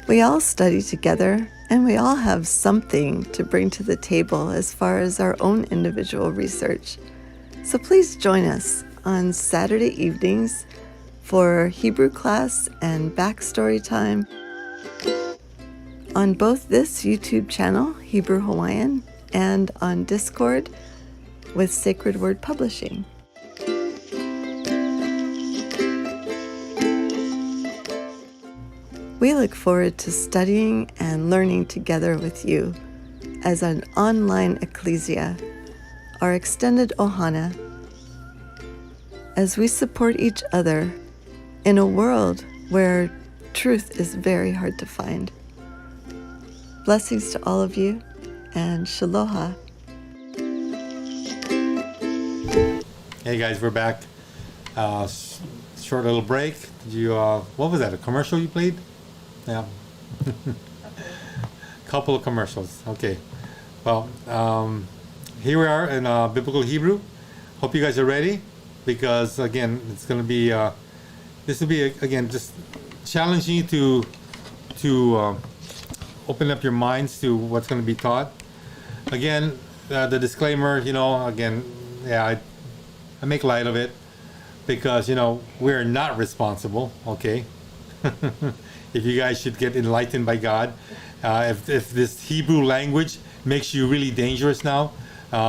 We all study together, and we all have something to bring to the table as far as our own individual research. So please join us on Saturday evenings for Hebrew class and backstory time on both this YouTube channel, Hebrew Hawaiian, and on Discord with Sacred Word Publishing. We look forward to studying and learning together with you as an online ecclesia, our extended ohana, as we support each other in a world where truth is very hard to find. Blessings to all of you, and Shaloha. Hey guys, we're back. Short little break. Did you, what was that, a commercial you played? Yeah. Couple of commercials. Okay. Well, here we are in Biblical Hebrew. Hope you guys are ready, because again, it's going to be, this will be, again, just challenging you to open up your minds to what's going to be taught. Again, the disclaimer, again, yeah, I make light of it because, we're not responsible, okay? If you guys should get enlightened by God, if this Hebrew language makes you really dangerous now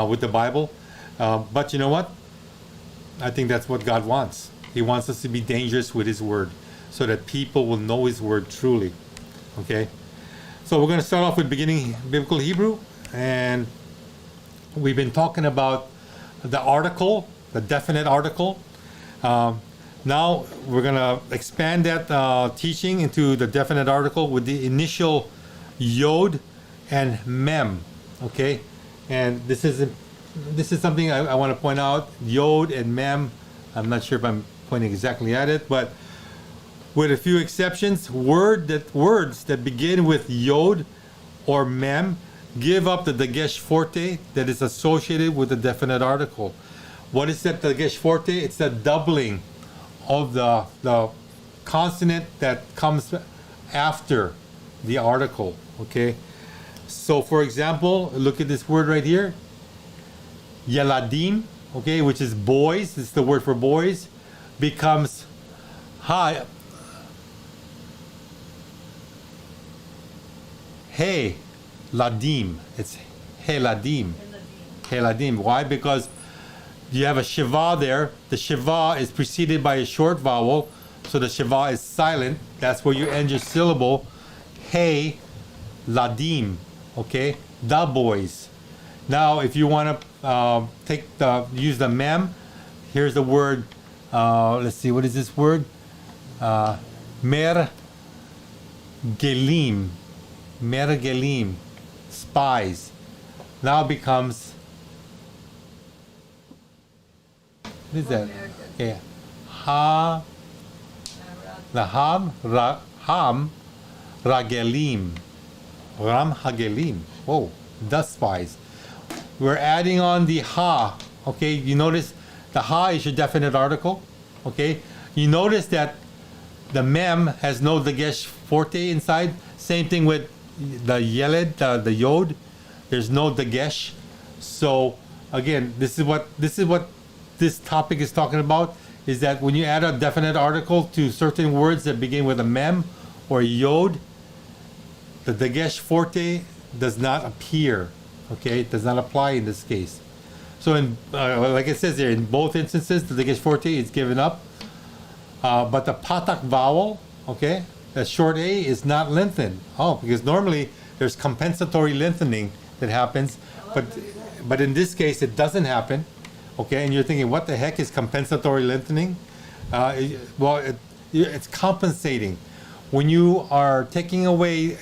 with the Bible, but you know what? I think that's what God wants. He wants us to be dangerous with His Word. so that people will know his word truly. Okay? So we're going to start off with beginning biblical Hebrew, and we've been talking about the article, the definite article. Now we're going to expand that teaching into the definite article with the initial yod and mem. Okay? And this is something I want to point out. Yod and mem, I'm not sure if I'm pointing exactly at it, but with a few exceptions, words that begin with yod or mem give up the dagesh forte that is associated with the definite article. What is that dagesh forte? It's the doubling of the consonant that comes after the article. Okay? So for example, look at this word right here. Yaladim, okay, which is boys, it's the word for boys, becomes hi. Hey, ladim. It's heladim. Heladim. Why? Because you have a shiva there. The shiva is preceded by a short vowel, so the shiva is silent. That's where you end your syllable. Hey, ladim. Okay, the boys. Now, if you want to use the mem, here's the word. Let's see, what is this word? Mer gelim. Mergelim, spies, now becomes, what is that? Okay. Ham ragelim. Ram hagelim. Whoa, the spies. We're adding on the ha. Okay, you notice the ha is your definite article. Okay, you notice that the mem has no dagesh forte inside. Same thing with the yeled, the yod. There's no dagesh. So again, this is what this topic is talking about, is that when you add a definite article to certain words that begin with a mem or a yod, the dagesh forte does not appear. Okay, it does not apply in this case. So in like it says there, in both instances, the dagesh forte is given up, but the patak vowel, okay, the short a is not lengthened. Oh, because normally there's compensatory lengthening that happens, but in this case it doesn't happen. Okay, and you're thinking, what the heck is compensatory lengthening? It's compensating. When you are taking away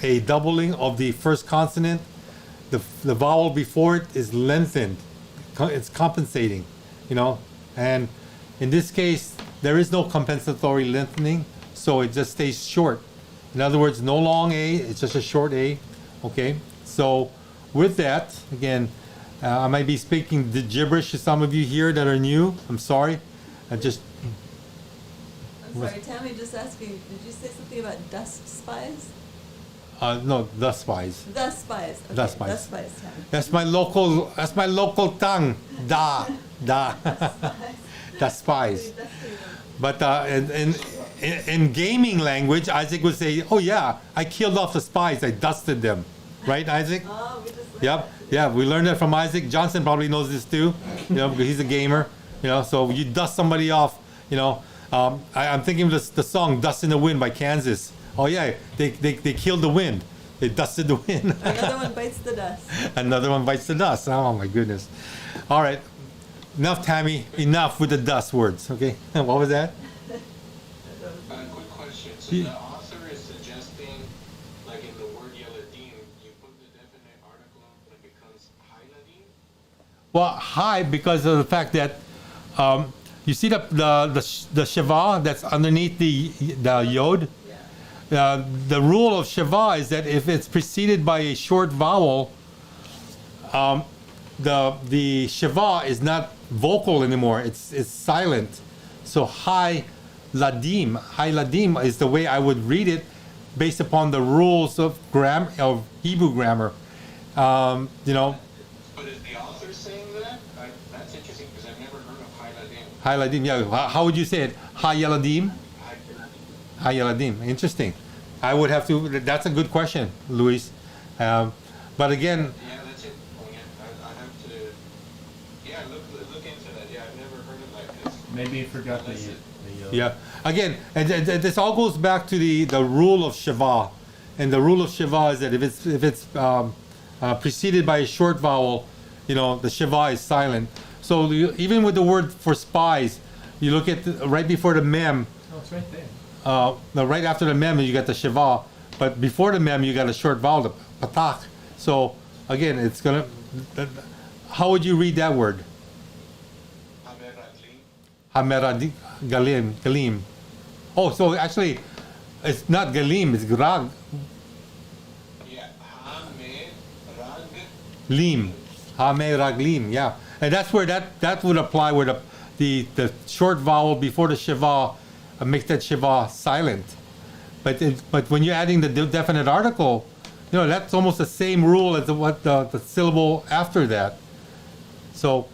a doubling of the first consonant, the vowel before it is lengthened. It's compensating, and in this case there is no compensatory lengthening, so it just stays short. In other words, no long a, it's just a short a. Okay, so with that, again, I might be speaking the gibberish to some of you here that are new. I'm sorry. I'm sorry, Tammy just asking, did you say something about dust spies? No, the spies. The spies. Okay, The spies. The spies, Tammy. That's my local tongue. Da. The spies. But in gaming language, Isaac would say, "Oh yeah, I killed off the spies. I dusted them." Right, Isaac? Oh, we just Yep. Yeah, we learned that from Isaac. Johnson probably knows this too. Because he's a gamer. So you dust somebody off. I'm thinking of the song "Dust in the Wind" by Kansas. Oh yeah, they killed the wind. They dusted the wind. Another one bites the dust. Another one bites the dust. Oh my goodness. All right. Enough, Tammy. Enough with the dust words. Okay. What was that? Quick question. So the author is suggesting, like in the word yeladim, you put the definite article and it becomes hiladim? Well, high because of the fact that you see the shiva that's underneath the yod. The rule of shiva is that if it's preceded by a short vowel, the shiva is not vocal anymore. It's silent. So high ladim is the way I would read it, based upon the rules of Hebrew grammar. But is the author saying that? That's interesting because I've never heard of hiladim. Hiladim, yeah. How would you say it? Hayaladim? Hayaladim. Interesting. I would have to. That's a good question, Luis. But again, Yeah, that's it. Oh, yeah, I have to. Yeah, look into that. Yeah, I've never heard of that. 'Cause Maybe you forgot the Yeah. Again, and this all goes back to the rule of Shiva, and the rule of Shiva is that if it's preceded by a short vowel, you know, the Shiva is silent. So even with the word for spies, you look at right before the mem, Oh, it's right there. right after the mem, you got the Shiva, but before the mem, you got a short vowel, the patak. So again, it's gonna. How would you read that word? Hameradli. Galim. Oh, so actually, it's not Galim, it's Grag. Yeah. Hamerag. Lim. Raglim, yeah. And that's where that would apply where the short vowel before the Shiva makes that Shiva silent. But when you're adding the definite article, you know, that's almost the same rule as what the syllable after that. So,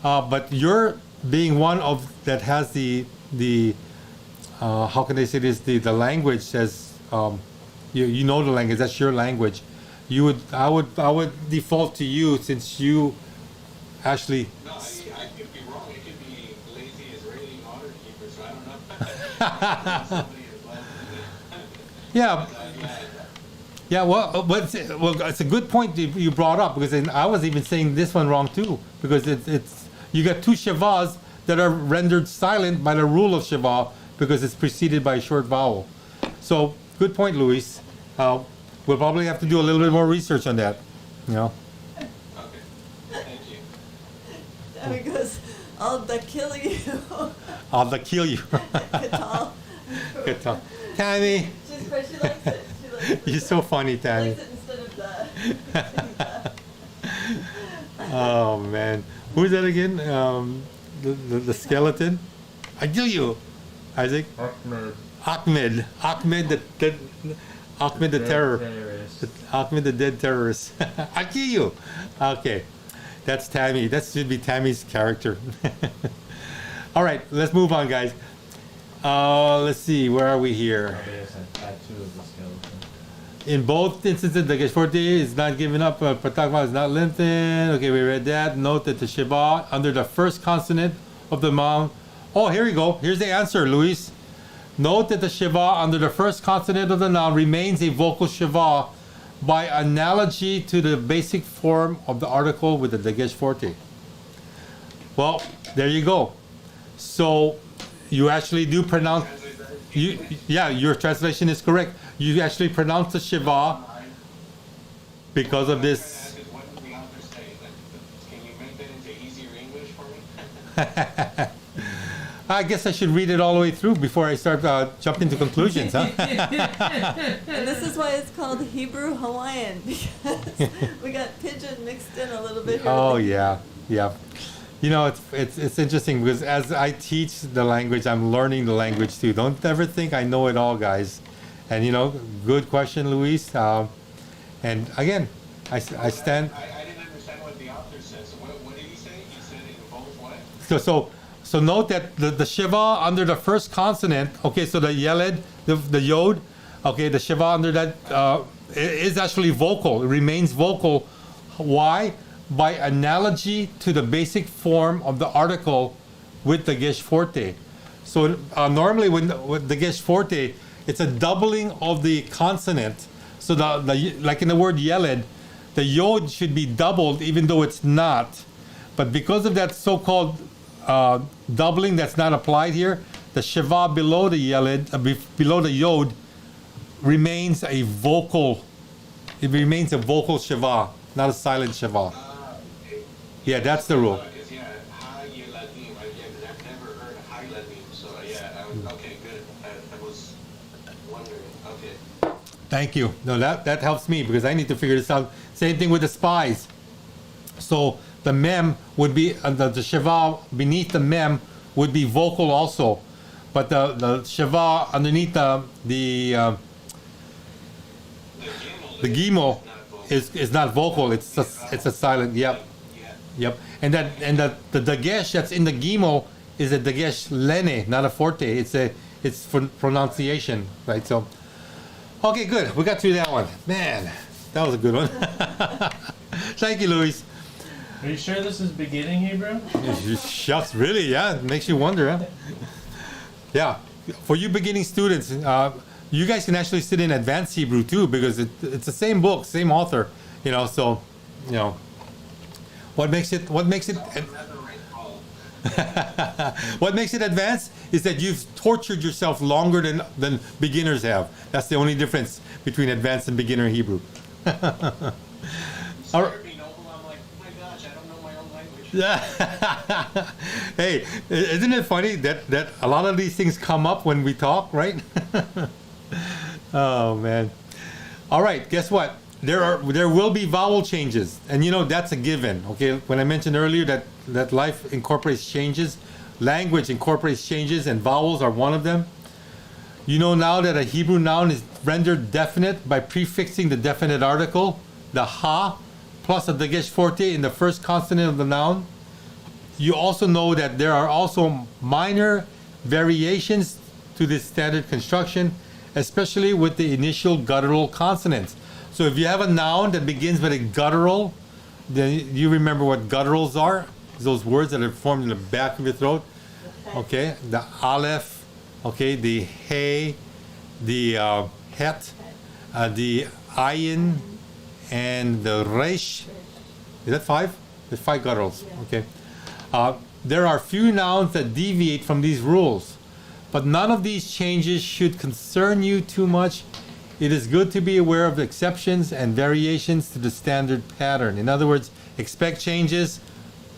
but you're being one of that has the how can I say this, the language says, you know the language, that's your language. I would default to you since you actually. No, I could be wrong. It could be lazy Israeli modern Hebrew, so I don't know. Somebody involved in it. Yeah, Yeah. yeah. Well, it's a good point you brought up because I was even saying this one wrong too because it's you got two Shivas that are rendered silent by the rule of Shiva because it's preceded by a short vowel. So good point, Luis. We'll probably have to do a little bit more research on that. You know. Okay. Thank you. There he goes. I'll kill you. I'll kill you. Katal. Good talk. Tammy, She likes it. She likes it. you're so funny, She Tammy. likes it instead of the. Oh man, who's that again? The skeleton. I kill you, Isaac. Ahmed. Ahmed the terror. Terrorist. Ahmed the dead terrorist. I kill you. Okay, that's Tammy. That should be Tammy's character. All right, let's move on, guys. Let's see, where are we here? Probably has a tattoo of the skeleton. In both instances, the Geshforti is not giving up. Patakma is not lengthened. Okay, we read that. Note that the Shiva under the first consonant of the noun. Oh, here we go. Here's the answer, Luis. Note that the Shiva under the first consonant of the noun remains a vocal Shiva by analogy to the basic form of the article with the Dagesh Forte. Well, there you go. So you actually do pronounce. Yeah, your translation is correct. You actually pronounce the Shiva because of this. What did the author say? Can you make that into easier English for me? I guess I should read it all the way through before I start jumping to conclusions, huh? And this is why it's called Hebrew Hawaiian because we got pidgin mixed in a little bit here. Oh yeah, yeah. You know, it's interesting because as I teach the language, I'm learning the language too. Don't ever think I know it all, guys. And you know, good question, Luis. And again, I stand. I didn't understand what the author said. So what did he say? He said it involves what? So note that the Shiva under the first consonant, okay, so the Yeled, the Yod, okay, the Shiva under that is actually vocal. It remains vocal. Why? By analogy to the basic form of the article with the Gesh Forte. So normally with the Gesh Forte, it's a doubling of the consonant. So the like in the word Yeled, the Yod should be doubled even though it's not. But because of that so-called doubling that's not applied here, the Shiva below the Yeled, below the Yod, remains a vocal. It remains a vocal Shiva, not a silent Shiva. Yeah, that's the rule. Because ha-yeladim, I've never heard ha-yeladim, so okay, good. I was wondering. Okay. Thank you. No, that helps me because I need to figure this out. Same thing with the spies. So the mem would be the Shiva beneath the mem would be vocal also, but the Shiva underneath the gimel is not vocal. It's a silent. Yep. Yep. And the dagesh that's in the gimel is a dagesh lene, not a forte. It's for pronunciation, right? So, okay, good. We got through that one. Man, that was a good one. Thank you, Luis. Are you sure this is beginning Hebrew? Shucks, really, yeah, it makes you wonder, huh? Yeah, for you beginning students, you guys can actually sit in advanced Hebrew too, because it's the same book, same author, you know. So, you know, what makes it what makes it advanced is that you've tortured yourself longer than beginners have. That's the only difference between advanced and beginner Hebrew. All right. Me, Noble, I'm like, oh my gosh, I don't know my own language. Yeah. Hey, isn't it funny that a lot of these things come up when we talk, right? Oh man. All right, guess what? There will be vowel changes, and you know that's a given. Okay, when I mentioned earlier that life incorporates changes, language incorporates changes, and vowels are one of them. You know now that a Hebrew noun is rendered definite by prefixing the definite article, the ha, plus a dagesh forte in the first consonant of the noun. You also know that there are also minor variations to this standard construction, especially with the initial guttural consonants. So if you have a noun that begins with a guttural, then you remember what gutturals are? Those words that are formed in the back of your throat. Okay, the aleph, okay, the hey, the het, the ayin, and the resh. Is that five? There's five gutturals. Okay. There are few nouns that deviate from these rules, but none of these changes should concern you too much. It is good to be aware of the exceptions and variations to the standard pattern. In other words, expect changes,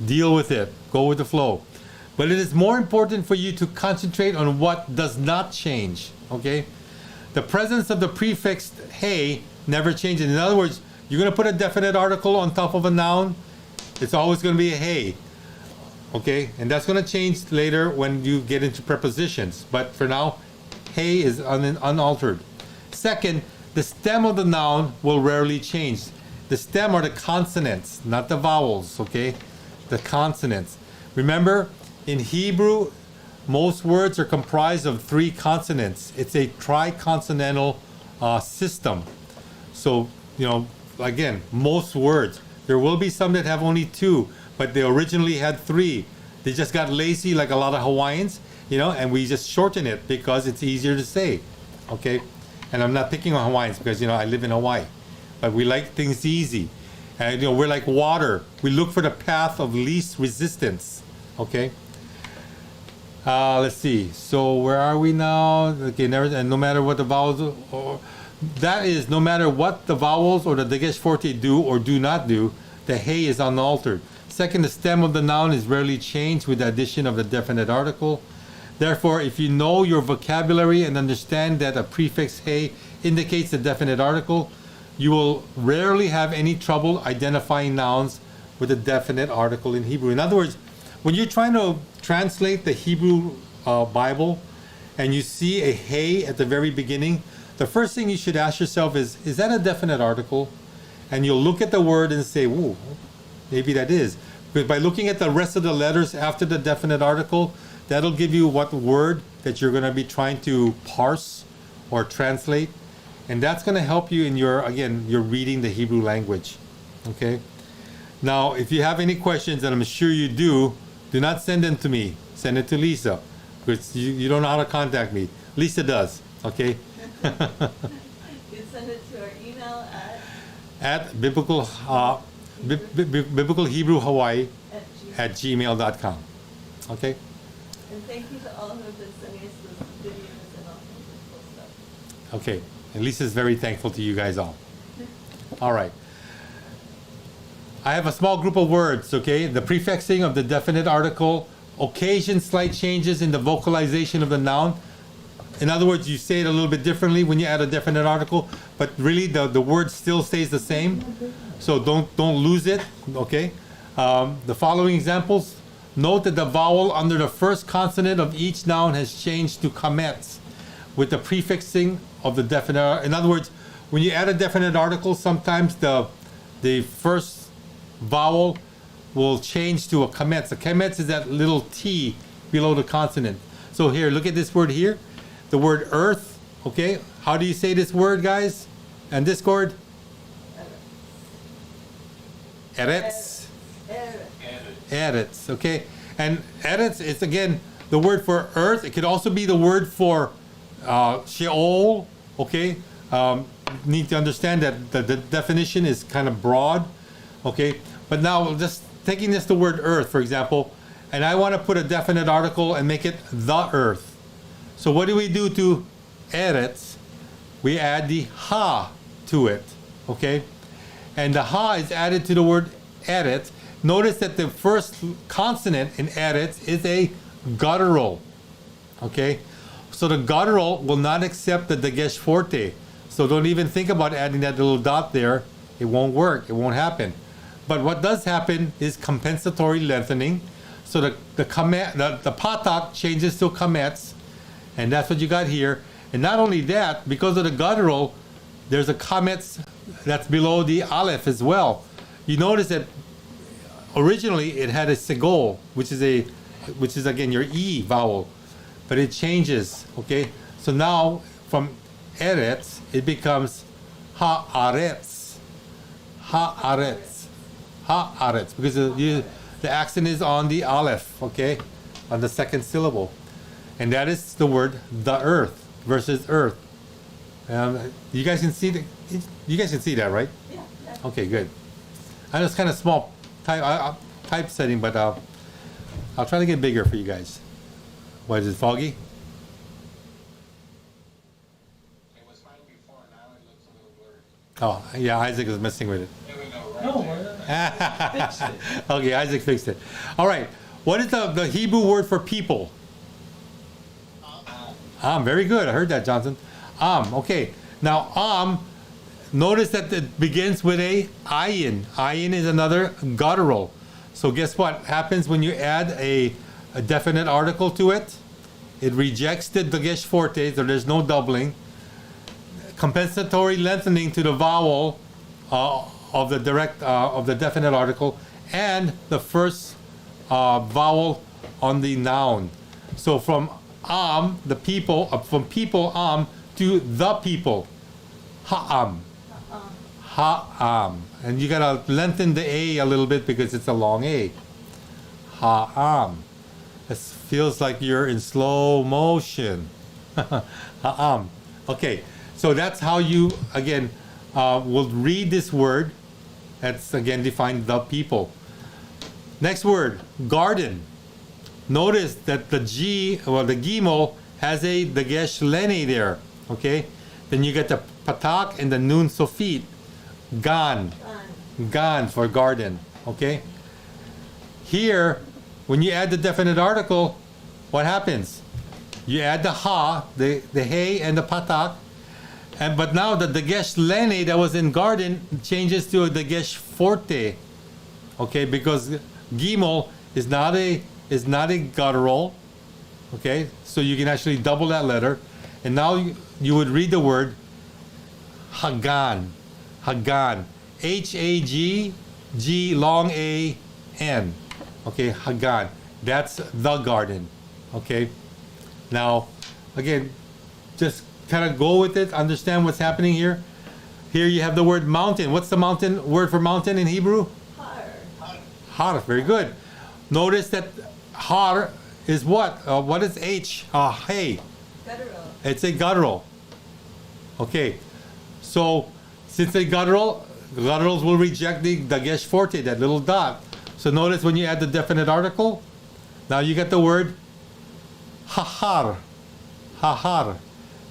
deal with it, go with the flow. But it is more important for you to concentrate on what does not change, okay? The presence of the prefix hey never changes. In other words, you're going to put a definite article on top of a noun, it's always going to be a hey, okay? And that's going to change later when you get into prepositions. But for now, hey is unaltered. Second, the stem of the noun will rarely change. The stem are the consonants, not the vowels, okay? The consonants. Remember, in Hebrew, most words are comprised of 3 consonants. It's a triconsonantal system. So, you know, again, most words. There will be some that have only 2, but they originally had 3. They just got lazy like a lot of Hawaiians, you know, and we just shorten it because it's easier to say, okay? And I'm not picking on Hawaiians because, you know, I live in Hawaii. But we like things easy. And, you know, we're like water. We look for the path of least resistance. Okay? Let's see. So where are we now? Okay, and no matter what the vowels, that is, no matter what the vowels or the dagesh forte do or do not do, the hey is unaltered. Second, the stem of the noun is rarely changed with the addition of the definite article. Therefore, if you know your vocabulary and understand that a prefix hey indicates a definite article, you will rarely have any trouble identifying nouns with a definite article in Hebrew. In other words, when you're trying to translate the Hebrew Bible and you see a hey at the very beginning, the first thing you should ask yourself is that a definite article? And you'll look at the word and say, ooh, maybe that is. Because by looking at the rest of the letters after the definite article, that'll give you what word that you're going to be trying to parse or translate. And that's going to help you in your reading the Hebrew language. Okay? Now, if you have any questions, and I'm sure you do not send them to me. Send it to Lisa. Because you don't know how to contact me. Lisa does. Okay? You send it to our email at biblical Hebrew Hawaii at at gmail.com. Okay? And thank you to all who have been sending us those videos and all kinds of cool stuff. Okay. And Lisa's very thankful to you guys all. All right. I have a small group of words, okay? The prefixing of the definite article occasions slight changes in the vocalization of the noun. In other words, you say it a little bit differently when you add a definite article, but really the word still stays the same. So don't lose it, okay? The following examples. Note that the vowel under the first consonant of each noun has changed to kametz with the prefixing of the definite. In other words, when you add a definite article, sometimes the first vowel will change to a kametz. A kametz is that little T below the consonant. So here, look at this word here. The word earth, okay? How do you say this word, guys? And Discord? Eretz. Eretz, okay? And Eretz is, again, the word for earth. It could also be the word for Sheol, okay? Need to understand that the definition is kind of broad, okay? But now, just taking this the word earth, for example, and I want to put a definite article and make it the earth. So what do we do to Eretz? We add the ha to it, okay? And the ha is added to the word Eretz. Notice that the first consonant in Eretz is a guttural, okay? So the guttural will not accept the dagesh forte. So don't even think about adding that little dot there. It won't work. It won't happen. But what does happen is compensatory lengthening. So the patak changes to kametz, and that's what you got here. And not only that, because of the guttural, there's a kametz that's below the aleph as well. You notice that originally it had a segol, which is again your e vowel, but it changes. Okay, so now from eretz it becomes haaretz, haaretz, haaretz, because the accent is on the aleph. Okay, on the second syllable, and that is the word the earth versus earth. You guys can see you guys can see that, right? Yeah. Okay, good. I know it's kind of small typesetting, but I'll try to get bigger for you guys. What is it, foggy? It was fine before, now it looks a little blurry. Oh, yeah, Isaac is messing with it. There we go, right No, there. fix it. Okay, Isaac fixed it. All right. What is the Hebrew word for people? Very good. I heard that, Johnson. Okay. Now, notice that it begins with a ayin. Ayin is another guttural. So guess what happens when you add a definite article to it? It rejects the dagesh forte, so there's no doubling. Compensatory lengthening to the vowel of the definite article, and the first vowel on the noun. So from the people, from people to the people, ha'am. Ha'am. And you gotta lengthen the A little bit because it's a long A. Ha'am. It feels like you're in slow motion. Ha'am. Okay, so that's how you, again, will read this word. That's, again, defined the people. Next word, garden. Notice that the gimel has a dagesh lene there, okay? Then you get the patak and the nun sofit, gan, gan for garden, okay? Here, when you add the definite article, what happens? You add the ha, the hey and the patak, but now the dagesh lene that was in garden changes to a dagesh forte, okay? Because gimel is not a guttural, okay? So you can actually double that letter, and now you would read the word Hagan, Hagan, H-A-G, G long A-N, okay? Hagan. That's the garden, okay? Now, again, just kind of go with it. Understand what's happening here. Here you have the word mountain. What's the mountain word for mountain in Hebrew? Har. Very good. Notice that har is what? What is H? Hey. Guttural. It's a guttural. Okay. So, since a guttural, gutturals will reject the dagesh forte, that little dot. So notice when you add the definite article, now you get the word hahar. Hahar.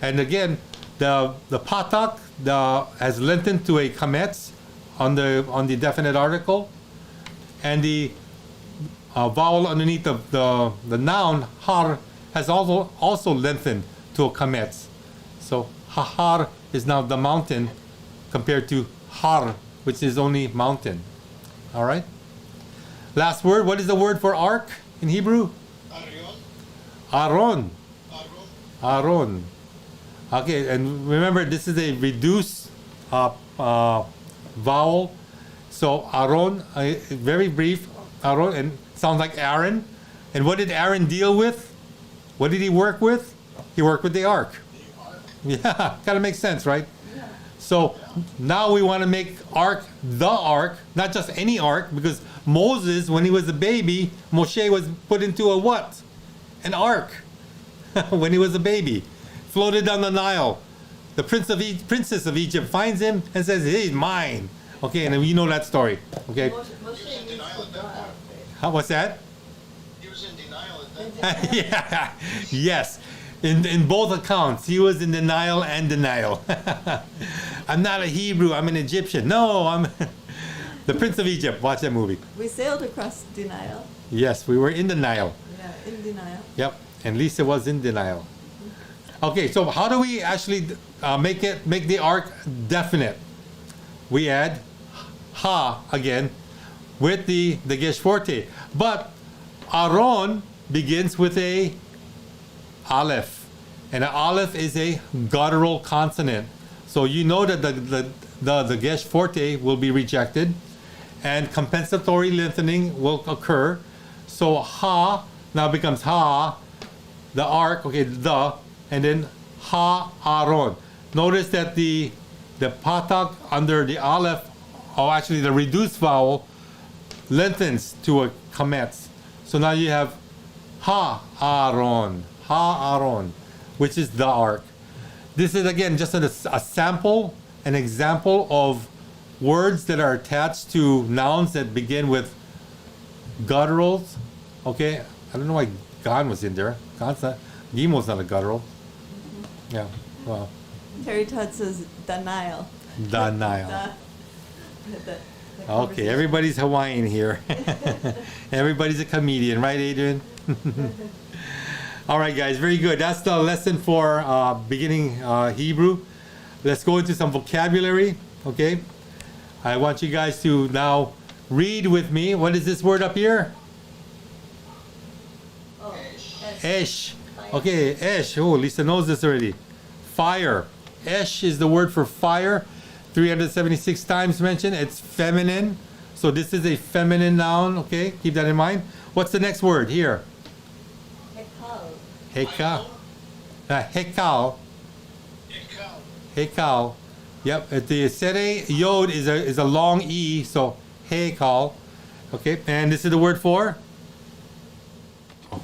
And again, the patak has lengthened to a kametz on the definite article, and the vowel underneath the noun har has also lengthened to a kametz. So hahar is now the mountain compared to har, which is only mountain. All right. Last word. What is the word for ark in Hebrew? Aron. Aron. Okay, and remember this is a reduced vowel. So Aaron, very brief, Aaron, and sounds like Aaron. And what did Aaron deal with? What did he work with? He worked with the ark. Yeah, kind of makes sense, right? So now we want to make ark the ark, not just any ark, because Moses, when he was a baby, Moshe was put into a what? An ark. When he was a baby. Floated down the Nile. The princess of Egypt finds him and says, hey, he's mine. Okay, and you know that story. Okay. Moshe needs denial to at that go point. out. What's that? He was in denial at that point. Yeah. Yes. In both accounts, he was in denial and denial. I'm not a Hebrew, I'm an Egyptian. No, I'm the Prince of Egypt. Watch that movie. We sailed across denial. Yes, we were in denial. Yeah, in denial. Yep, and Lisa was in denial. Okay, so how do we actually make the ark definite? We add ha again with the gesh forte, but Aaron begins with a aleph, and an aleph is a guttural consonant. So you know that the gesh forte will be rejected, and compensatory lengthening will occur. So ha now becomes ha, the ark, okay, and then ha Aaron. Notice that the patak under the aleph, or actually the reduced vowel, lengthens to a kametz. So now you have ha Aaron, which is the ark. This is again just a sample, an example of words that are attached to nouns that begin with gutturals. Okay, I don't know why Gan was in there. Gan's not, Gimo's not a guttural. Yeah, well, Terry Todd says denial. denial. The Okay, conversation. everybody's Hawaiian here. Everybody's a comedian, right, Adrian? All right, guys, very good. That's the lesson for beginning Hebrew. Let's go into some vocabulary, okay? I want you guys to now read with me. What is this word up here? Oh, Esh. Okay, esh. Oh, Lisa knows this already. Fire. Esh is the word for fire. 376 times mentioned. It's feminine. So this is a feminine noun, okay? Keep that in mind. What's the next word here? Hekal. Hekal. Hekal. Ikal. Hekal. Yep. The sere yod is a long e, so hekal. Okay. And this is the word for I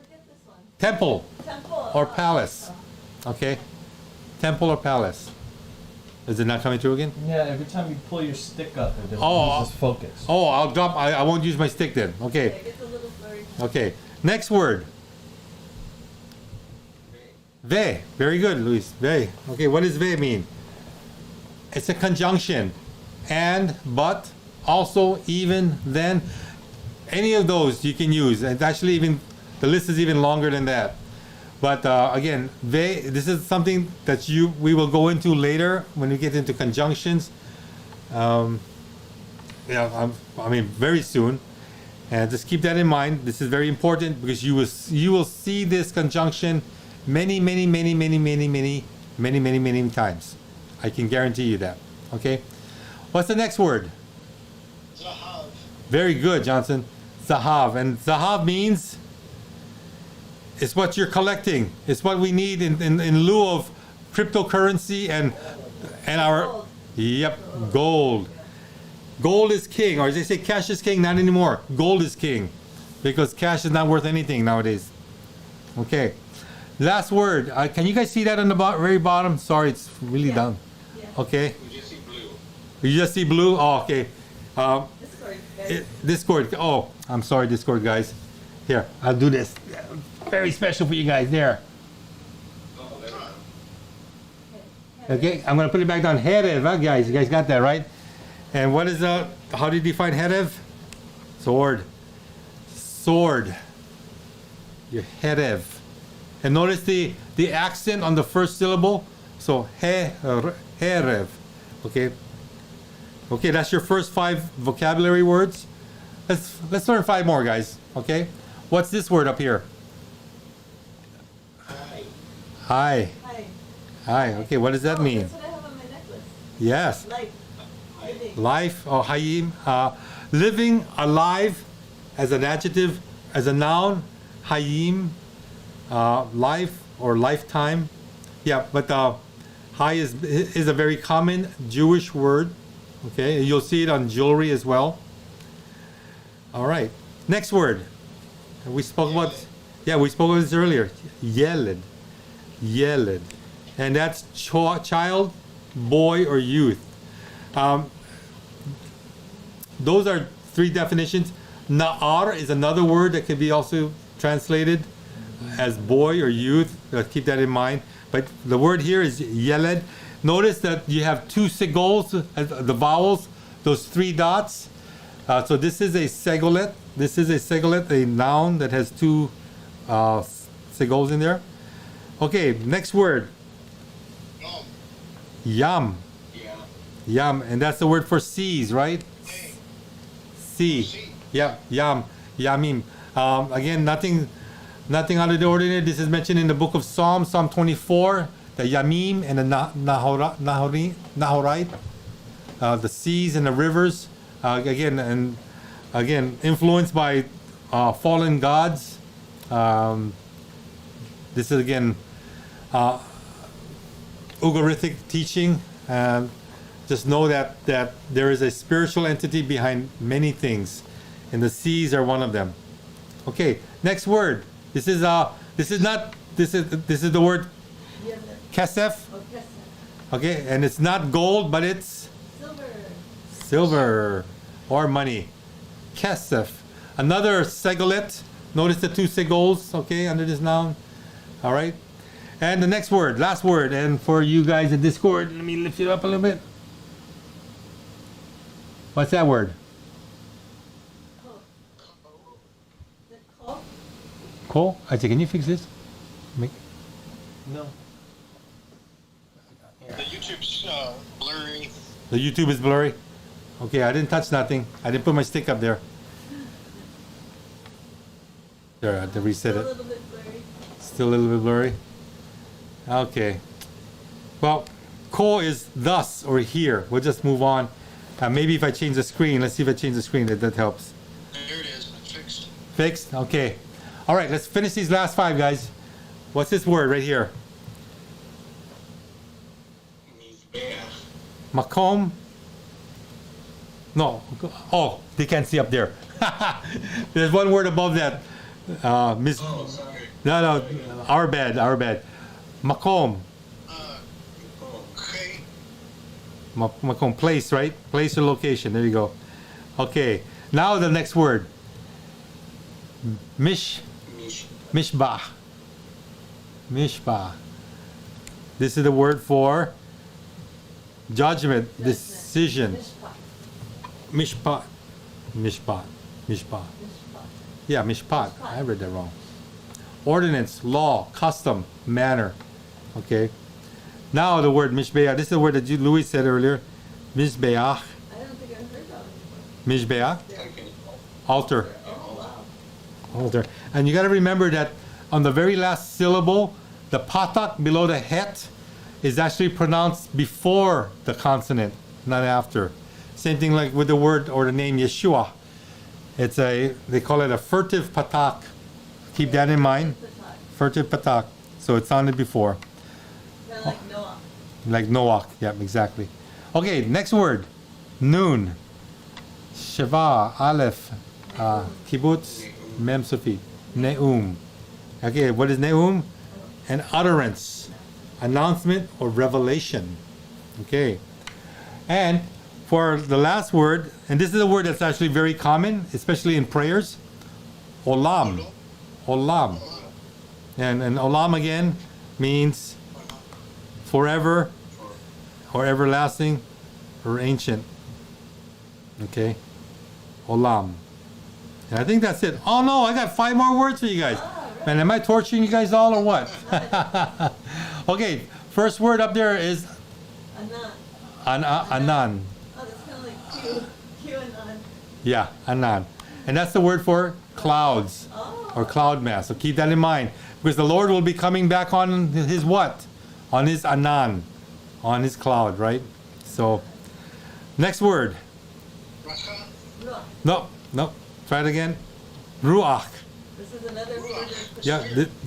forget this one. temple Temple. or palace. Okay. Temple or palace. Is it not coming through again? Yeah, every time you pull your stick up, it Oh, loses focus. Oh, I'll drop. I won't use my stick then. Okay. It gets a little blurry. Okay. Next word. Ve. Very good, Luis. Ve. Okay. What does ve mean? It's a conjunction. And, but, also, even, then. Any of those you can use. And actually, even the list is even longer than that. But again, ve. This is something that we will go into later when we get into conjunctions. Yeah, I mean, very soon. And just keep that in mind. This is very important because you will see this conjunction many times. I can guarantee you that. Okay. What's the next word? Zahav. Very good, Johnson. Zahav. And zahav means it's what you're collecting. It's what we need in lieu of cryptocurrency and our Gold. yep, gold. Gold is king, or as they say, cash is king. Not anymore. Gold is king, because cash is not worth anything nowadays. Okay. Last word. Can you guys see that on the very bottom? Sorry, it's really Yeah. down. Yeah. Okay. We just see blue. You just see blue. Oh, okay. Discord. Very Discord. Oh, I'm sorry, Discord guys. Here, I'll do this. Very special for you guys. There. Oh, there we go. Okay, I'm gonna put it back down. Herev, huh, guys? You guys got that right? And what is how do you define herev? Sword. Sword. Your herev. And notice the accent on the first syllable. So herev. Okay. Okay, that's your first 5 vocabulary words. Let's learn 5 more, guys. Okay. What's this word up here? Hi. Hi. Hi. Hi. Okay, what does that Oh, mean? That's what I have on my necklace. Yes. Life. Living. Life or hayim, living, alive, as an adjective, as a noun, hayim, life or lifetime. Yeah, but hay is a very common Jewish word. Okay, you'll see it on jewelry as well. All right, next word. We spoke about, yeah, we spoke about this earlier. Yeled, yeled, and that's child, boy, or youth. Those are three definitions. Na'ar is another word that can be also translated as boy or youth. Keep that in mind. But the word here is yeled. Notice that you have two segols, the vowels, those three dots. So this is a segolet. This is a segolet, a noun that has two segols in there. Okay, next word. No. Yam. Yeah. Yam. And that's the word for seas, right? Hey. Sea. Sea. Yeah, yam. Yamim. Again, nothing out of the ordinary. This is mentioned in the book of Psalm 24. The Yamim and the Nahorite, the seas and the rivers, again influenced by fallen gods. This is again Ugaritic teaching. Just know that there is a spiritual entity behind many things, and the seas are one of them. Okay, next word. This is the word kesef. Okay, and it's not gold, but it's silver or money. Kesef. Another segolet. Notice the two segols, okay, under this noun. All right. And the next word, last word, and for you guys in Discord, let me lift it up a little bit. What's that word? Coal? Isaac, can you fix this? No. The YouTube's blurry. The YouTube is blurry. Okay, I didn't touch nothing. I didn't put my stick up there. There, I had to reset A it. little bit blurry. Still a little bit blurry. Okay. Well, ko is thus or here. We'll just move on. Maybe if I change the screen, let's see if I change the screen, that helps. There it is. It's fixed. Fixed? Okay. All right, let's finish these last five, guys. What's this word right here? Makom? No. Oh, they can't see up there. There's one word above that. Miss. Oh, sorry. No, our bad. Makom. Okay. Makom, place, right? Place or location. There you go. Okay. Now the next word. Mishbah. Mishbah. This is the word for judgment, decision. Mishpat. Yeah, mishpat. I read that wrong. Ordinance, law, custom, manner. Okay. Now the word mishbeah. This is the word that Louis said earlier. Mishbeah. I don't think I've heard that one before. Mishbeah. Altar. Altar. And you got to remember that on the very last syllable, the patak below the het is actually pronounced before the consonant, not after. Same thing like with the word or the name Yeshua. They call it a furtive patak. Keep that in mind. Furtive patak. So it sounded before. Kind of like Noah. Like Noach. Yeah, exactly. Okay, next word. Noon. Sheva, Aleph, Kibbutz, Mem Sufi. Neum. Okay, what is Neum? An utterance, announcement, or revelation. Okay. And for the last word, and this is a word that's actually very common, especially in prayers, Olam. Olam. And Olam again means forever, or everlasting, or ancient. Okay. Olam. And I think that's it. Oh no, I got 5 more words for you guys. Man, am I torturing you guys all or what? Okay, first word up there is Anan. Anan. Oh, that's kind of like Q Anan. Yeah, Anan. And that's the word for clouds or cloud mass. So keep that in mind. Because the Lord will be coming back on his what? On his Anan. On his cloud, right? So, next word. Racha. Ruach. No. Try it again. Ruach. This is another word.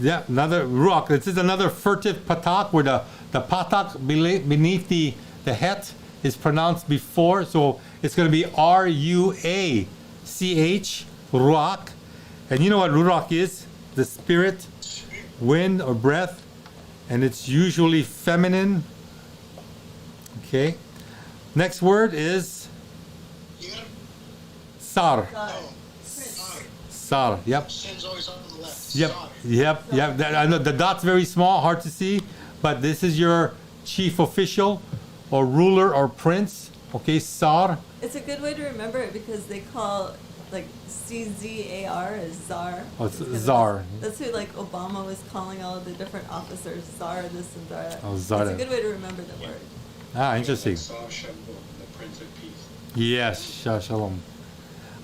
Yeah, another ruach. This is another furtive patak where the patak beneath the het is pronounced before, so it's going to be R-U-A-C-H, ruach. And you know what ruach is? The spirit, wind or breath, and it's usually feminine. Okay. Next word is You got sar. Oh, Sar. Yep. Sin's always on the left. Yep. Sorry. Yep. Yep. I know the dot's very small, hard to see, but this is your chief official, or ruler, or prince. Okay, sar. It's a good way to remember it because they call like CZAR as czar. Oh, it's Because czar. That's who like Obama was calling all of the different officers czar this and that. Oh, czar. It's a good way to remember the word. Ah, interesting. Saw Shambo, the Prince of Peace. Yes, shalom.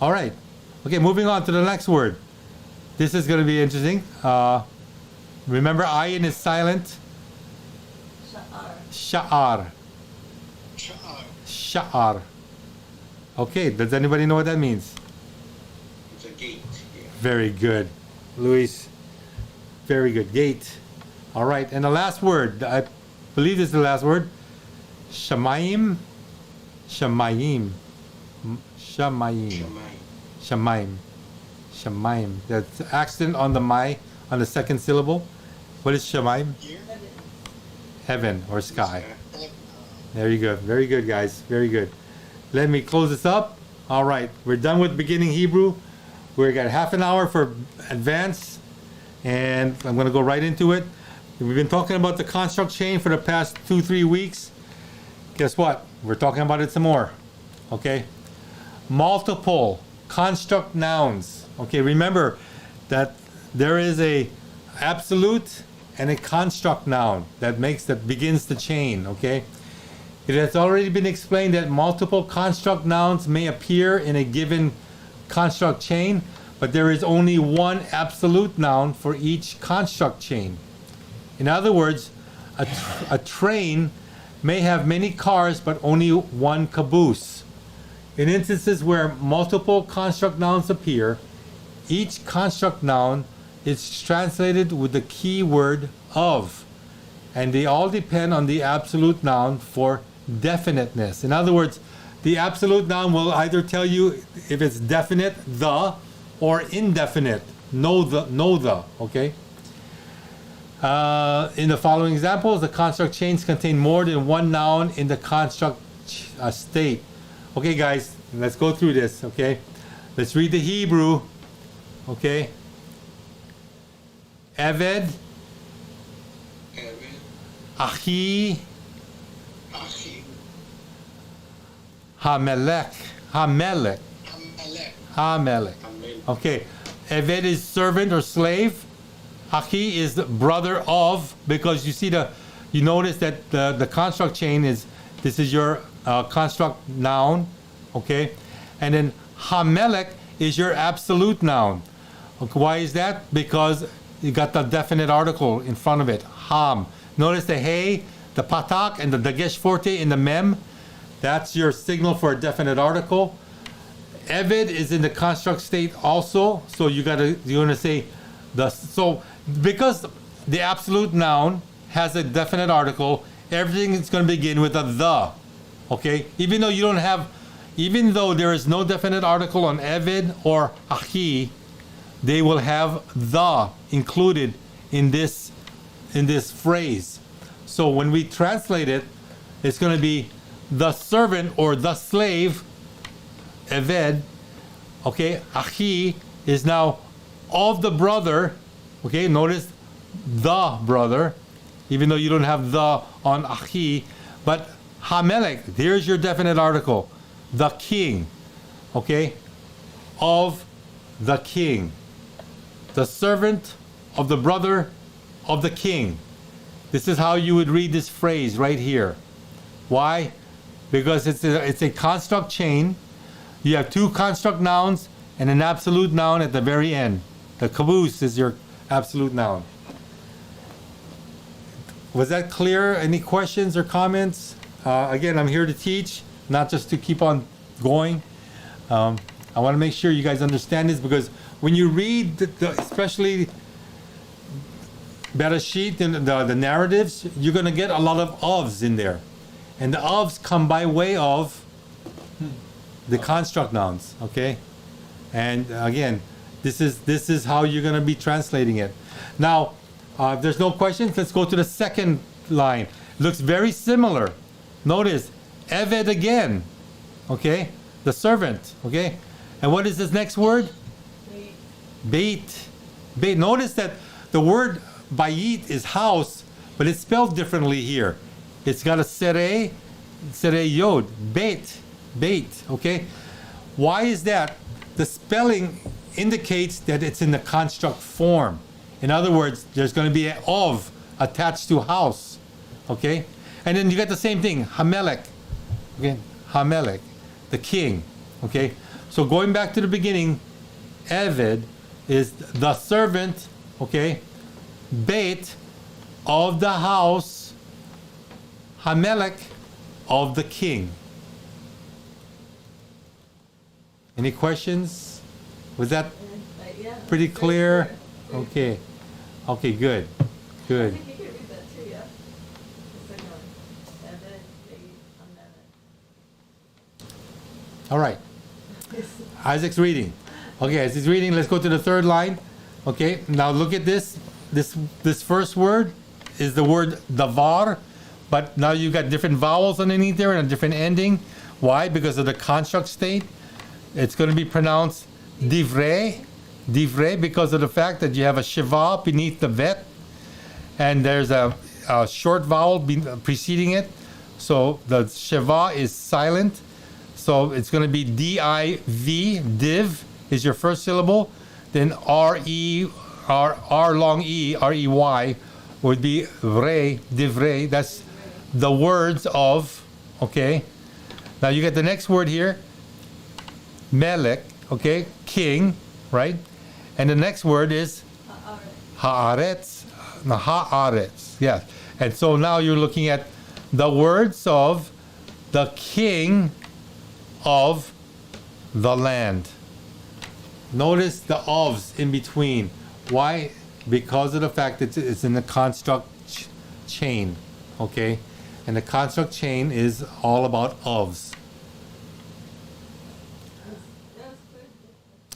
All right. Okay, moving on to the next word. This is going to be interesting. Remember, ayin is silent. Sha'ar. Sha'ar. Sha'ar. Sha'ar. Okay, does anybody know what that means? It's a gate. Yeah. Very good, Luis. Very good. Gate. All right, and the last word. I believe this is the last word. Shamayim. Shamayim. Shamayim. Shammai. Shamayim. Shamayim. That's accent on the my, on the second syllable. What is Shamayim? Here. Heaven or sky. Uh, There you go. Very good, guys. Very good. Let me close this up. All right, we're done with beginning Hebrew. We got half an hour for advanced, and I'm going to go right into it. We've been talking about the construct chain for the past 2-3 weeks. Guess what? We're talking about it some more. Okay? Multiple construct nouns. Okay, remember that there is a absolute and a construct noun that begins the chain. Okay? It has already been explained that multiple construct nouns may appear in a given construct chain, but there is only one absolute noun for each construct chain. In other words, a train may have many cars but only one caboose. In instances where multiple construct nouns appear, each construct noun is translated with the key word of, and they all depend on the absolute noun for definiteness. In other words, the absolute noun will either tell you if it's definite, the, or indefinite, no the, okay? In the following examples, the construct chains contain more than one noun in the construct state. Okay, guys, let's go through this, okay? Let's read the Hebrew, okay? Eved, Evan, Achi, Achi. Hamelech, Hamelech. Hamelech. Amen. Okay, Eved is servant or slave. Achi is the brother of, because you notice that the construct chain is, this is your construct noun, okay? And then Hamelech is your absolute noun. Okay, why is that? Because you got the definite article in front of it, Ham. Notice the hey, the patak, and the dagesh forte in the mem. That's your signal for a definite article. Eved is in the construct state also, so you're gonna say so because the absolute noun has a definite article, everything is gonna begin with a the. Okay? Even though there is no definite article on Eved or Achi, they will have the included in this phrase. So when we translate it, it's gonna be the servant or the slave, Eved, okay, Achi is now of the brother, okay, notice the brother, even though you don't have the on Achi, but Hamelech, there's your definite article, the king, okay, of the king, the servant of the brother of the king. This is how you would read this phrase right here. Why? Because it's a construct chain. You have two construct nouns and an absolute noun at the very end. The caboose is your absolute noun. Was that clear? Any questions or comments? Again, I'm here to teach, not just to keep on going. I want to make sure you guys understand this, because when you read, especially Bereshit and the narratives, you're going to get a lot of ofs in there. and the ofs come by way of the construct nouns, okay? And again, this is how you're going to be translating it. Now, if there's no questions, let's go to the second line. Looks very similar. Notice, Eved again, okay? The servant, okay? And what is this next word? Beit. Beit. Notice that the word bayit is house, but it's spelled differently here. It's got a sere yod. Beit. Beit, okay? Why is that? The spelling indicates that it's in the construct form. In other words, there's going to be an of attached to house, okay? And then you get the same thing, Hamelech, okay? Hamelech, the king, okay? So going back to the beginning, Eved is the servant, okay? Beit of the house, Hamelech of the king. Any questions? Was that Yeah, pretty very clear? clear. Okay. Okay, good. I Good. think you can read that too, yeah? The second one. Evan, Beit, Hamelech. All right. Isaac's reading. Okay, as he's reading, let's go to the third line. Okay, now look at this. This first word is the word davar, but now you got different vowels underneath there and a different ending. Why? Because of the construct state. It's going to be pronounced divrei, because of the fact that you have a shiva beneath the vet, and there's a short vowel preceding it. So the shiva is silent. So it's going to be D-I-V, div is your first syllable. Then R-E, R long E, R-E-Y would be re, divrei. That's the words of, okay? Now you get the next word here, melech, okay? King, right? And the next word is haaretz. Haaretz, yes. And so now you're looking at the words of the king of the land. Notice the ofs in between. Why? Because of the fact that it's in the construct chain, okay? And the construct chain is all about ofs.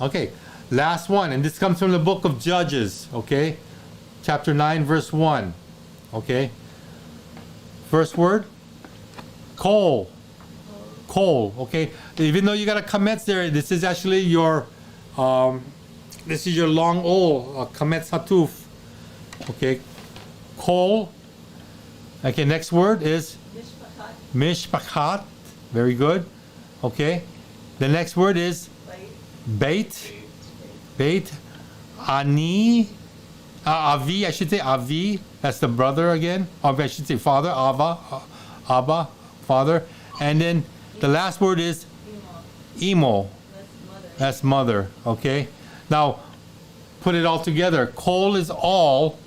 Okay, last one, and this comes from the book of Judges, okay? Chapter 9, verse 1, okay? First word, kol. Kol, okay? Even though you got a kametz there, this is actually your, this is your long ol, kametz hatuf, okay? Kol. Okay, next word is mishpachat. Very good, okay? The next word is beit. Beit. Ani. Avi, I should say Avi. That's the brother again. Or I should say father. Abba, father. And then the last word is imo. That's mother. Okay. Now, put it all together. Kol is all.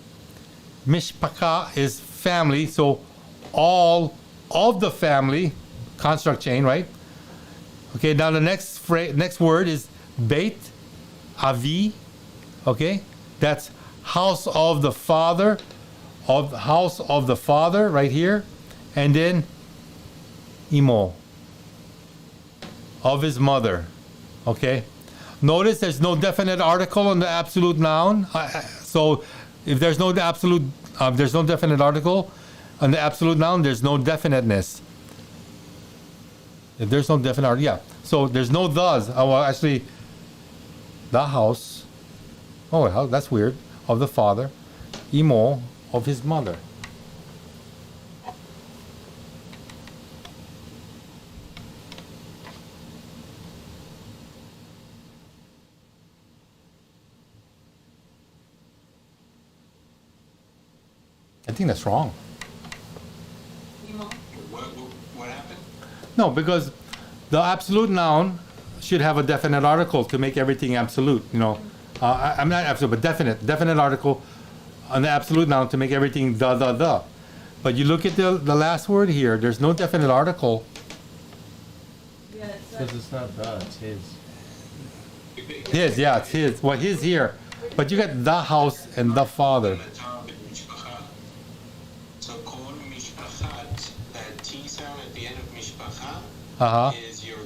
Mishpaka is family. So, all of the family. Construct chain, right? Okay. Now the next word is beit. Avi. Okay. That's house of the father. House of the father right here. And then imo. Of his mother. Okay. Notice there's no definite article on the absolute noun. So if there's no definite article on the absolute noun, there's no definiteness. If there's no definite article, yeah. So there's no thes. Oh, well, actually, the house. Oh, well, that's weird. Of the father. Imo of his mother. I think that's wrong. What happened? No, because the absolute noun should have a definite article to make everything absolute. You know, I'm not absolute, but definite article on the absolute noun to make everything the. But you look at the last word here. There's no definite article. Yeah, it's Because it's not the, it's his. His, yeah, it's his. Well, his here, but you got the house and the father. So kol mishpachat, T sound and Uh-huh. is your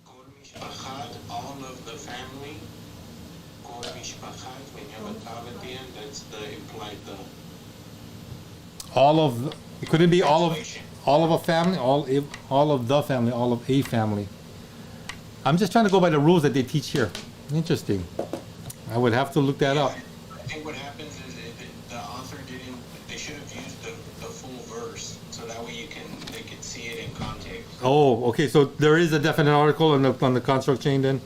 Kol Mishpachat, all of the family. Kol Mishpachat, when you have a tav at the end, that's the implied the All of, could it be all translation. of a family, all of the family, all of a family? I'm just trying to go by the rules that they teach here. Interesting. I would have to look that up. I think what happens is the author didn't. They should have used the full verse, so that way they could see it in context. Oh, okay. So there is a definite article on the construct chain then.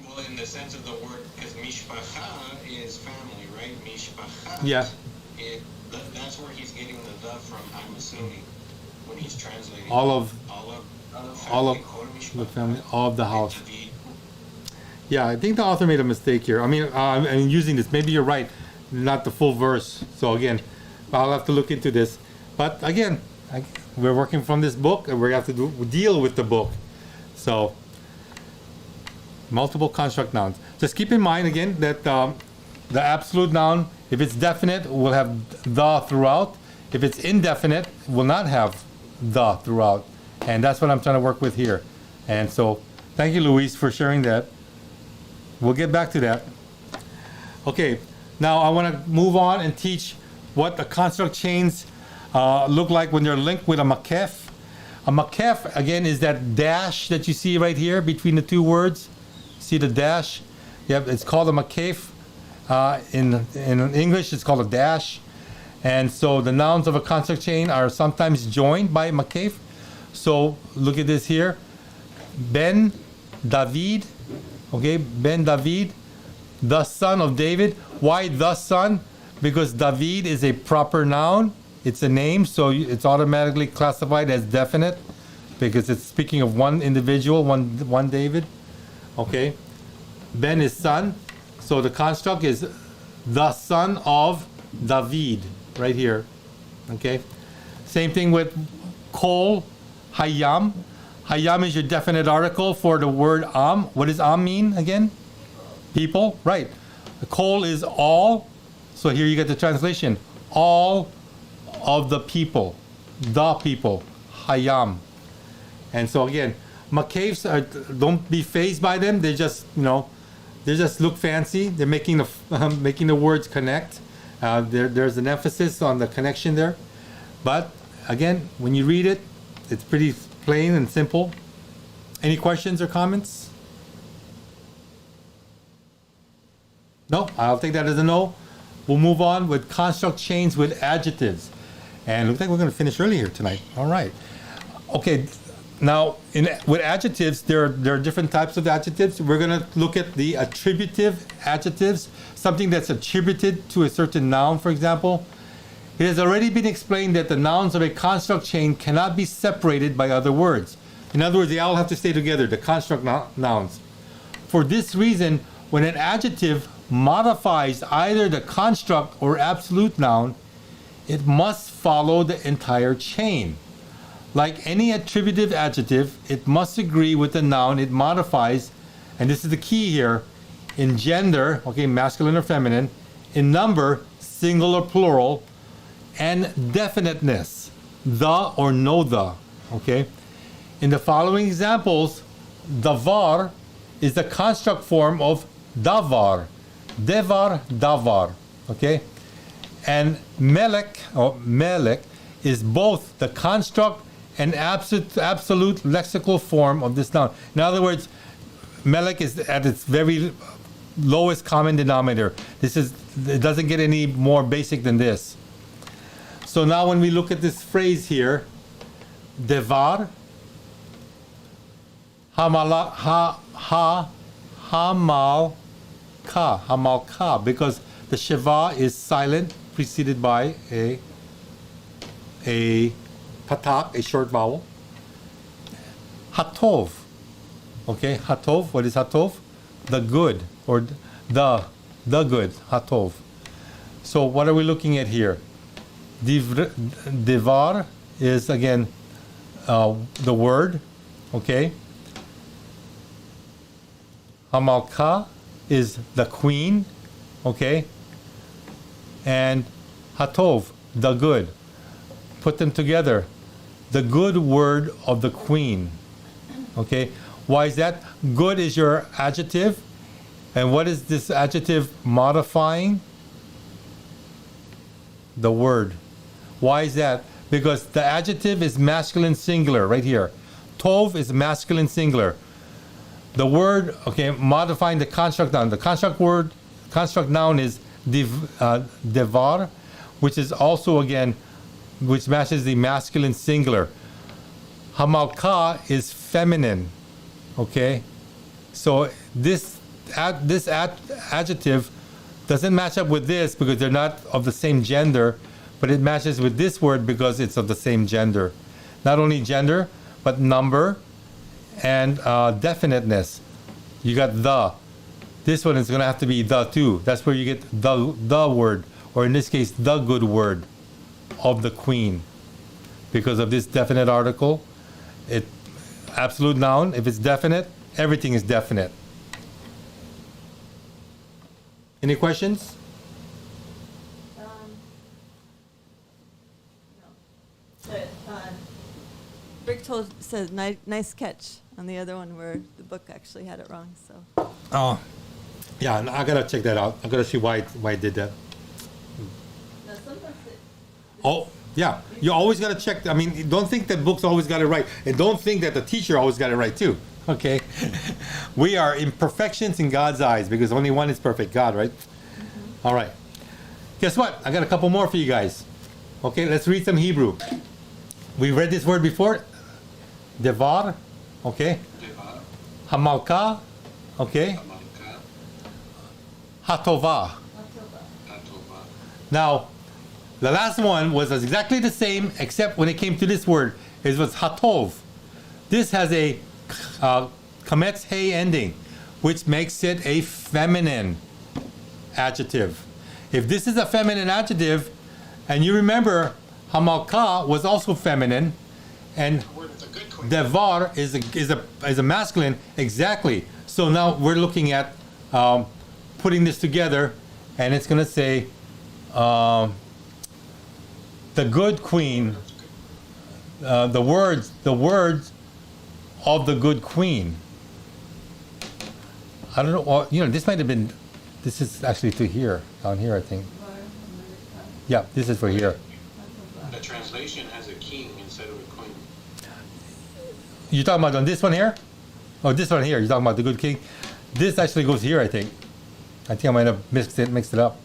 Well, in the sense of the word, because mishpacha is family, right? Mishpachat. Yeah. That's where he's getting the from. I'm assuming when he's translating. All of All of the family, family of the house. David. Yeah, I think the author made a mistake here. I mean, I'm using this. Maybe you're right, not the full verse. So again, I'll have to look into this. But again, we're working from this book, and we have to deal with the book. So multiple construct nouns. Just keep in mind again that the absolute noun, if it's definite, will have the throughout. If it's indefinite, will not have the throughout. And that's what I'm trying to work with here. And so thank you, Luis, for sharing that. We'll get back to that. Okay, now I want to move on and teach what the construct chains look like when they're linked with a makef. A makef, again, is that dash that you see right here between the two words. See the dash? Yep, it's called a makef. In English, it's called a dash. And so the nouns of a construct chain are sometimes joined by makef. So look at this here. Ben David, okay, Ben David, the son of David. Why the son? Because David is a proper noun. It's a name, so it's automatically classified as definite because it's speaking of one individual, one David. Okay. Ben is son. So the construct is the son of David right here. Okay. Same thing with Kol Hayam. Hayam is your definite article for the word Am. What does Am mean again? People, right. Kol is all. So here you get the translation. All of the people. The people. Hayam. And so again, makefs don't be fazed by them. They just, they just look fancy. They're making the words connect. There's an emphasis on the connection there. But again, when you read it, it's pretty plain and simple. Any questions or comments? No, I'll take that as a no. We'll move on with construct chains with adjectives. And it looks like we're going to finish early here tonight. All right. Okay, now with adjectives, there are different types of adjectives. We're going to look at the attributive adjectives, something that's attributed to a certain noun, for example. It has already been explained that the nouns of a construct chain cannot be separated by other words. In other words, they all have to stay together, the construct nouns. For this reason, when an adjective modifies either the construct or absolute noun, it must follow the entire chain. Like any attributive adjective, it must agree with the noun it modifies, and this is the key here, in gender, okay, masculine or feminine, in number, single or plural, and definiteness, the or no the, okay? In the following examples, davar is the construct form of davar, devar, davar, okay? And melek, or melek, is both the construct and absolute lexical form of this noun. In other words, melek is at its very lowest common denominator. It doesn't get any more basic than this. So now when we look at this phrase here, devar, hamalka, because the sheva is silent, preceded by a patak, a short vowel. Hatov, okay, hatov, what is hatov? The good, or the good, hatov. So what are we looking at here? Devar is again the word, okay. Hamalka is the queen, okay. And hatov, the good. put them together. The good word of the queen. Okay, why is that? Good is your adjective. And what is this adjective modifying? The word. Why is that? Because the adjective is masculine singular right here. Tov is masculine singular. The word, okay, modifying the construct noun. The construct noun is devar, which is also again, which matches the masculine singular. Hamalka is feminine, okay? So this adjective doesn't match up with this because they're not of the same gender, but it matches with this word because it's of the same gender. Not only gender, but number and definiteness. You got the. This one is going to have to be the too. That's where you get the word, or in this case, the good word of the queen. Because of this definite article, it absolute noun, if it's definite, everything is definite. Any questions? No. But, Rick says nice catch on the other one where the book actually had it wrong. So. Oh, yeah, and I gotta check that out. I gotta see why it did that. Now, sometimes Oh, yeah, you always gotta check. I mean, don't think that books always got it right, and don't think that the teacher always got it right too. Okay, we are imperfections in God's eyes because only one is perfect, God, right? All right. Guess what? I got a couple more for you guys. Okay, let's read some Hebrew. We read this word before. Devar, okay. Devar, Hamalka, okay. Hamalka, Hatova. Hatova. Now, the last one was exactly the same, except when it came to this word, it was hatov. This has a kametz hey ending, which makes it a feminine adjective. If this is a feminine adjective, and you remember hamalka was also feminine, and Word of the good queen. devar is a masculine, exactly. So now we're looking at putting this together, and it's going to say the good queen, the words of the good queen. I don't know. Well, this might have been. This is actually to here, down here, I think. Yeah, this is for here. The translation has a king instead of a queen. You talking about on this one here? Oh, this one here. You're talking about the good king. This actually goes here, I think. I think I might have mixed it up.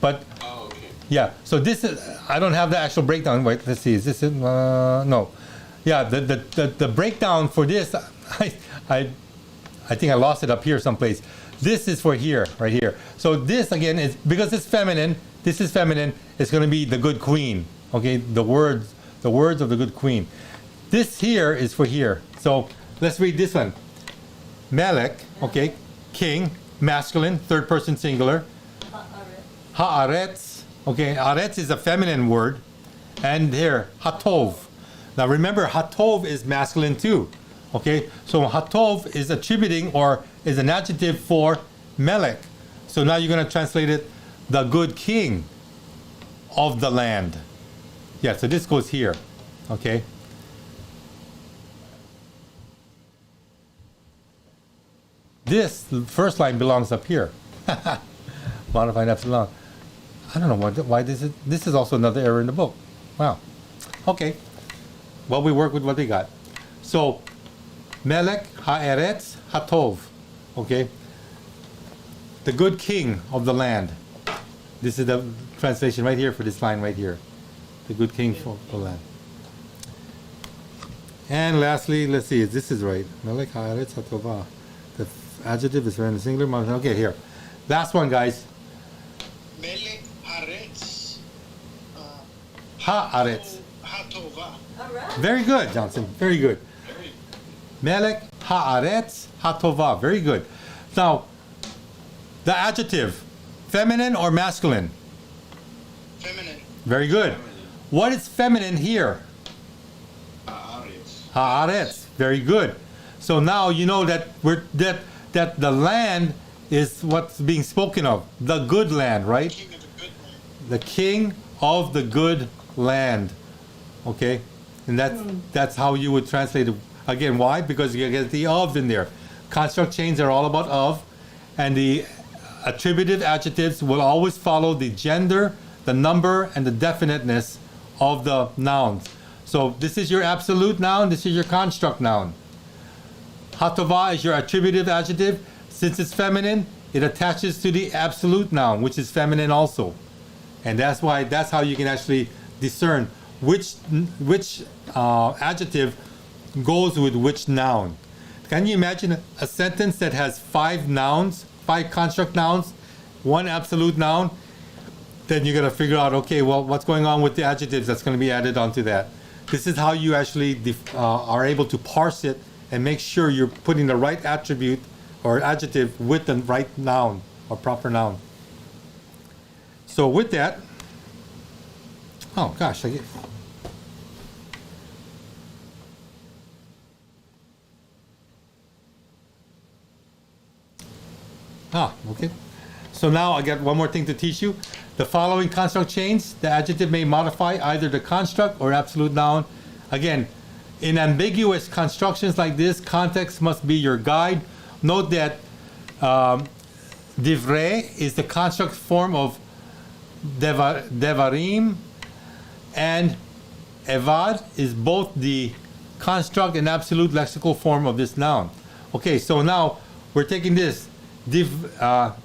But Oh, okay. yeah, so this is. I don't have the actual breakdown. Wait, let's see. Is this it? No. Yeah, the breakdown for this, I think I lost it up here someplace. This is for here, right here. So this again is because it's feminine. This is feminine. It's going to be the good queen. Okay, the words of the good queen. This here is for here. So let's read this one. Melech, okay, king, masculine, third person singular. Haaretz, okay, aretz is a feminine word. And here, hatov. Now remember, hatov is masculine too. Okay, so hatov is attributing or is an adjective for Melech. So now you're going to translate it, the good king of the land. Yeah, so this goes here. Okay. This first line belongs up here. Modifying epsilon. I don't know why this is also another error in the book. Wow. Okay. Well, we work with what we got. So, Melech ha'eretz hatov. Okay. The good king of the land. This is the translation right here for this line right here. The good king of the land. And lastly, let's see if this is right. Melech ha'eretz hatova. The adjective is in the singular. Okay, here. Last one, guys. Melech Haaretz. Haaretz. Hatova. All right. Very good, Johnson. Very good. Very Melech haaretz hatova. Very good. Now, the adjective, feminine or masculine? feminine. Very good. What is feminine here? Haaretz. Haaretz. Very good. So now you know that that the land is what's being spoken of. The good land, right? King of the good land. The king of the good land. Okay, and that's how you would translate it. Again, why? Because you get the of in there. Construct chains are all about of, and the attributive adjectives will always follow the gender, the number, and the definiteness of the nouns. So this is your absolute noun, this is your construct noun. Hatova is your attributive adjective. Since it's feminine, it attaches to the absolute noun, which is feminine also. And that's how you can actually discern which adjective goes with which noun. Can you imagine a sentence that has 5 nouns, 5 construct nouns, 1 absolute noun? Then you got to figure out, okay, well, what's going on with the adjectives that's going to be added onto that. This is how you actually are able to parse it and make sure you're putting the right attribute or adjective with the right noun or proper noun. So with that, oh gosh, okay. So now I got one more thing to teach you. The following construct chains, the adjective may modify either the construct or absolute noun. Again, in ambiguous constructions like this, context must be your guide. Note that divrei is the construct form of devarim, and evad is both the construct and absolute lexical form of this noun. Okay, so now we're taking this devar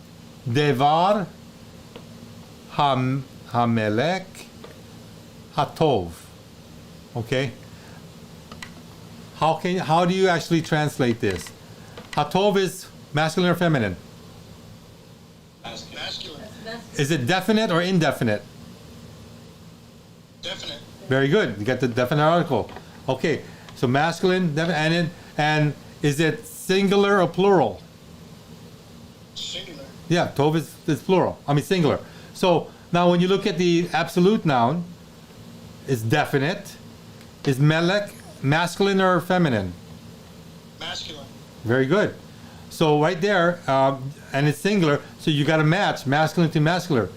hamelech hatov. Okay, how do you actually translate this? Hatov is masculine or feminine? Masculine. Is it definite or indefinite? Definite. Very good. You got the definite article. Okay, so masculine, definite, and is it singular or plural? Singular. Yeah, tov is plural. I mean singular. So now when you look at the absolute noun, it's definite. Is melech masculine or feminine? Masculine. Very good. So right there, and it's singular, so you got to match masculine to masculine.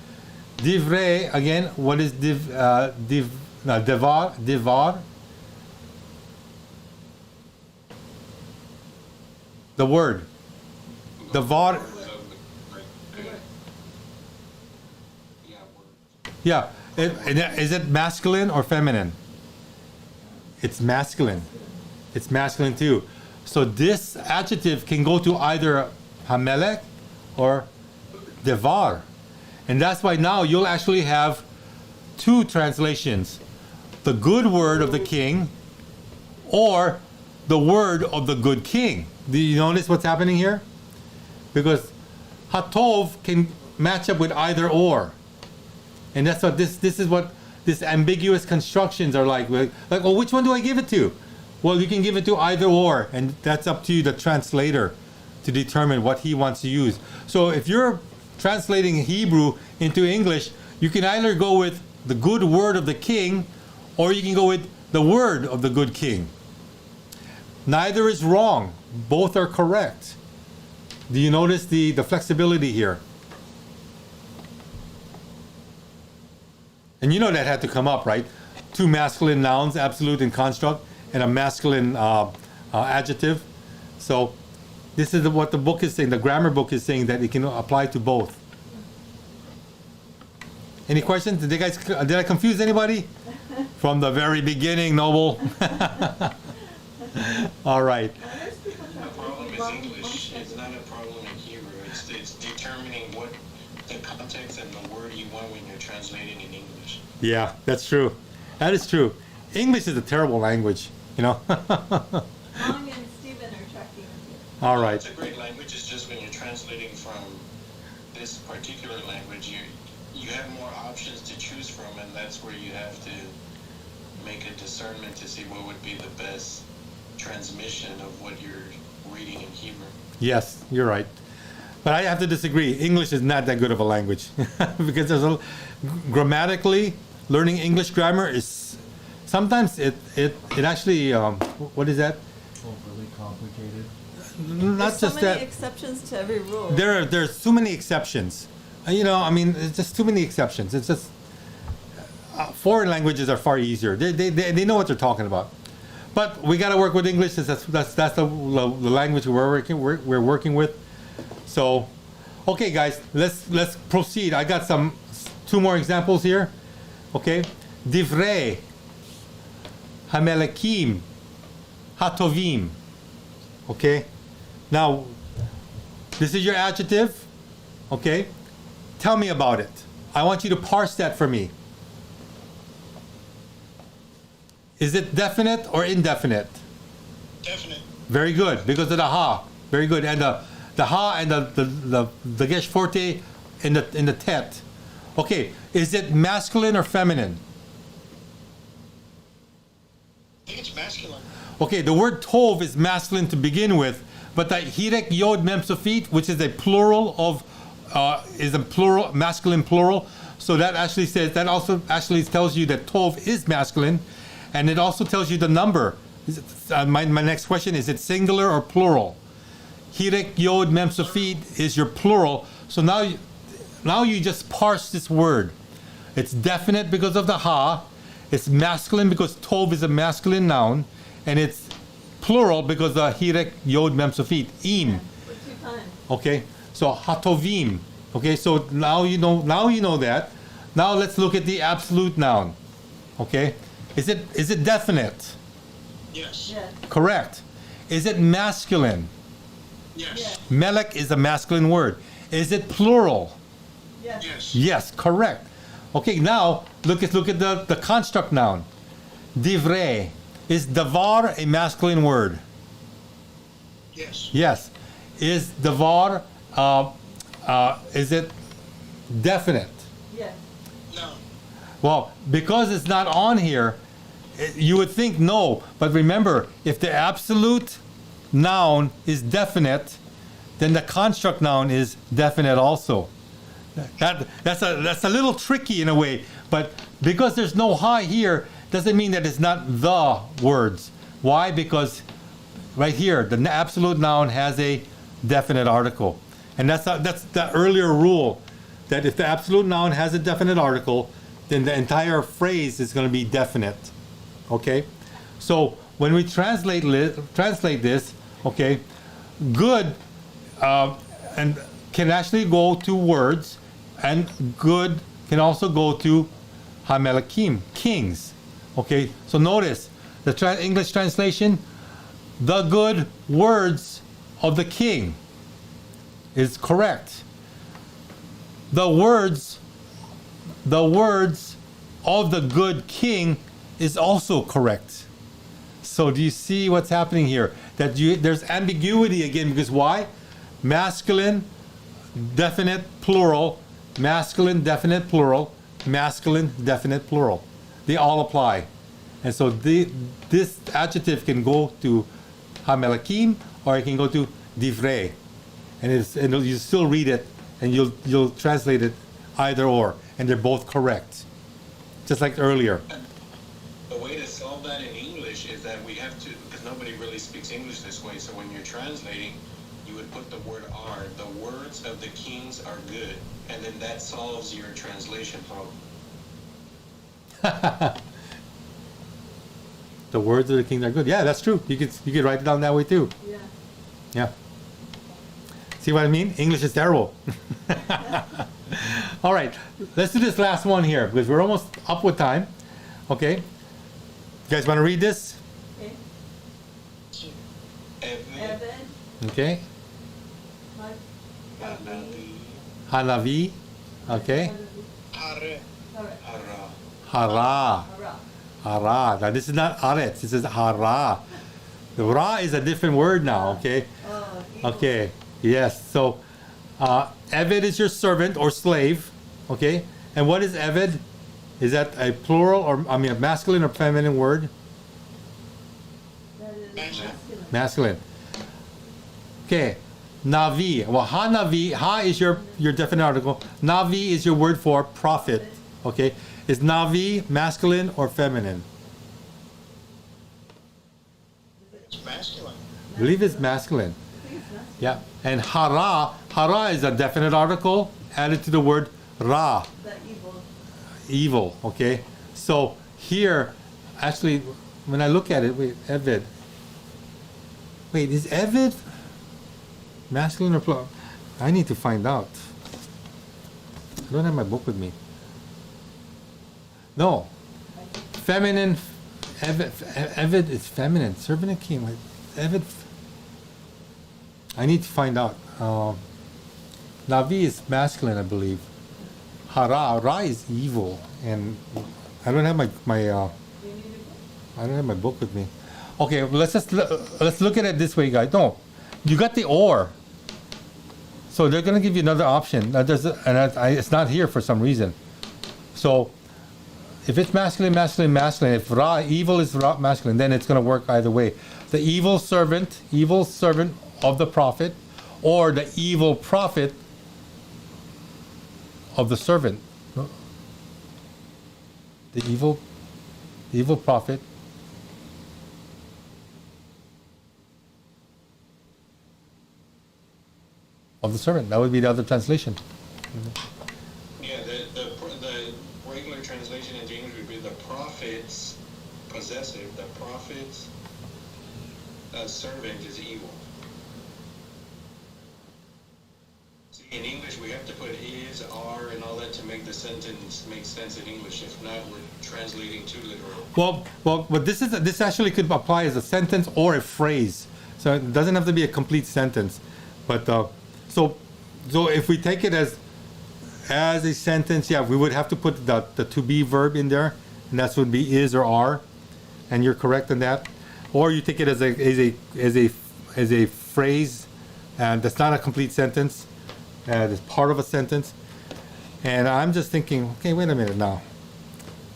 Divrei, again, what is devar? The word. Devar. Yeah. Is it masculine or feminine? It's masculine. It's masculine too. So this adjective can go to either hamelech or devar. And that's why now you'll actually have 2 translations. The good word of the king or the word of the good king. Do you notice what's happening here? Because hatov can match up with either or. And that's what this is what this ambiguous constructions are like. Like, oh, which one do I give it to? Well, you can give it to either or, and that's up to you, the translator, to determine what he wants to use. So if you're translating Hebrew into English, you can either go with the good word of the king, or you can go with the word of the good king. Neither is wrong. Both are correct. Do you notice the flexibility here? And you know that had to come up, right? 2 masculine nouns, absolute and construct, and a masculine adjective. So this is what the book is saying, the grammar book is saying, that it can apply to both. Any questions? Did I confuse anybody? From the very beginning, Noble. All right. The problem is English. It's not a problem in Hebrew. It's determining what the context and the word you want when you're translating in English. Yeah, that's true. That is true. English is a terrible language, you know. Long and Stephen are tracking with you. All right. It's a great language. It's just when you're translating from this particular language, you have more options to choose from, and that's where you have to make a discernment to see what would be the best transmission of what you're reading in Hebrew. Yes, you're right. But I have to disagree. English is not that good of a language because there's grammatically, learning English grammar is sometimes it actually what is that? Overly complicated. Not There's just so many that. exceptions to every rule. There's too many exceptions. You know, I mean, it's just too many exceptions. It's just foreign languages are far easier. They know what they're talking about. But we got to work with English, since that's the language we're working with. So, okay, guys, let's proceed. I got two more examples here. Okay, divrei hamelekim hatovim. Okay, now this is your adjective. Okay, tell me about it. I want you to parse that for me. Is it definite or indefinite? Definite. Very good, because of the ha. Very good, and the ha and the gesh forte in the tet. Okay, is it masculine or feminine? I think it's masculine. Okay, the word tov is masculine to begin with, but the hirek yod mem sofit, which is a plural of, is a plural, masculine plural. So that actually says, that also actually tells you that tov is masculine, and it also tells you the number. My next question, is it singular or plural? Hirek yod mem sofit is your plural. So now you just parse this word. It's definite because of the ha. It's masculine because tov is a masculine noun, and it's plural because the hirek yod mem sofit im. Okay, so hatovim. Okay, so now you know that. Now let's look at the absolute noun. Okay, is it definite? Yes. Yeah. Correct. Is it masculine? Yes. Melek is a masculine word. Is it plural? Yeah. Yes. Yes, correct. Okay, now look at the construct noun. Divrei. Is davar a masculine word? Yes. Yes. Is davar is it definite? Yeah. No. Well, because it's not on here, you would think no. But remember, if the absolute noun is definite, then the construct noun is definite also. That's a little tricky in a way, but because there's no ha here, doesn't mean that it's not the words. Why? Because right here, the absolute noun has a definite article. And that's the earlier rule, that if the absolute noun has a definite article, then the entire phrase is going to be definite. Okay? So when we translate this, okay, good and can actually go to words, and good can also go to hamelekim, kings. Okay, so notice the English translation, the good words of the king is correct. The words of the good king is also correct. So do you see what's happening here? That there's ambiguity again, because why? Masculine, definite, plural, masculine, definite, plural, masculine, definite, plural. They all apply. And so this adjective can go to hamelekim, or it can go to divrei. And you still read it, and you'll translate it either or, and they're both correct. Just like earlier. The way to solve that in English is that we have to, because nobody really speaks English this way, so when you're translating, you would put the word are. The words of the kings are good, and then that solves your translation problem. The words of the king are good. Yeah, that's true. You could write it down that way too. Yeah. Yeah. See what I mean? English is terrible. All right, let's do this last one here, because we're almost up with time. Okay. You guys want to read this? Okay. Evan, Evan. Okay. Hanavi, Hanavi. Okay. Hare, Hara. Hara. Hara. Hara. Now this is not aretz. This is hara. The ra is a different word now. Okay. Oh, evil. Okay. Yes. So, Eved is your servant or slave. Okay. And what is Eved? Is that a plural or a masculine or feminine word? That is Masculine. masculine. Masculine. Okay. Navi. Well, ha-navi. Ha is your definite article. Navi is your word for prophet. Okay. Is Navi masculine or feminine? It's masculine. I believe it's masculine. I think it's masculine. Yeah. And hara is a definite article added to the word ra, That evil. evil. Okay. So here, actually, when I look at it, wait, Eved. Wait, is Eved masculine or plural? I need to find out. I don't have my book with me. No. Feminine. Eved is feminine. Servant and king. Eved. I need to find out. Navi is masculine, I believe. Hara is evil, and I don't have my I don't have my book with me. Okay, well, let's look at it this way, guys. No, you got the or. So they're gonna give you another option. It's not here for some reason. So if it's masculine, masculine, masculine, if evil is masculine, then it's gonna work either way. The evil servant of the prophet, or the evil prophet of the servant. No? The evil prophet of the servant. That would be the other translation. Yeah, the regular translation into English would be the prophet's possessive. The prophet's servant is evil. See, in English, we have to put is, are, and all that to make the sentence make sense in English. If not, we're translating too literal. But this actually could apply as a sentence or a phrase. So it doesn't have to be a complete sentence. But so if we take it as a sentence, yeah, we would have to put the to be verb in there, and that would be is or are, and you're correct in that. Or you take it as a phrase, and that's not a complete sentence. It's part of a sentence. And I'm just thinking, okay, wait a minute now.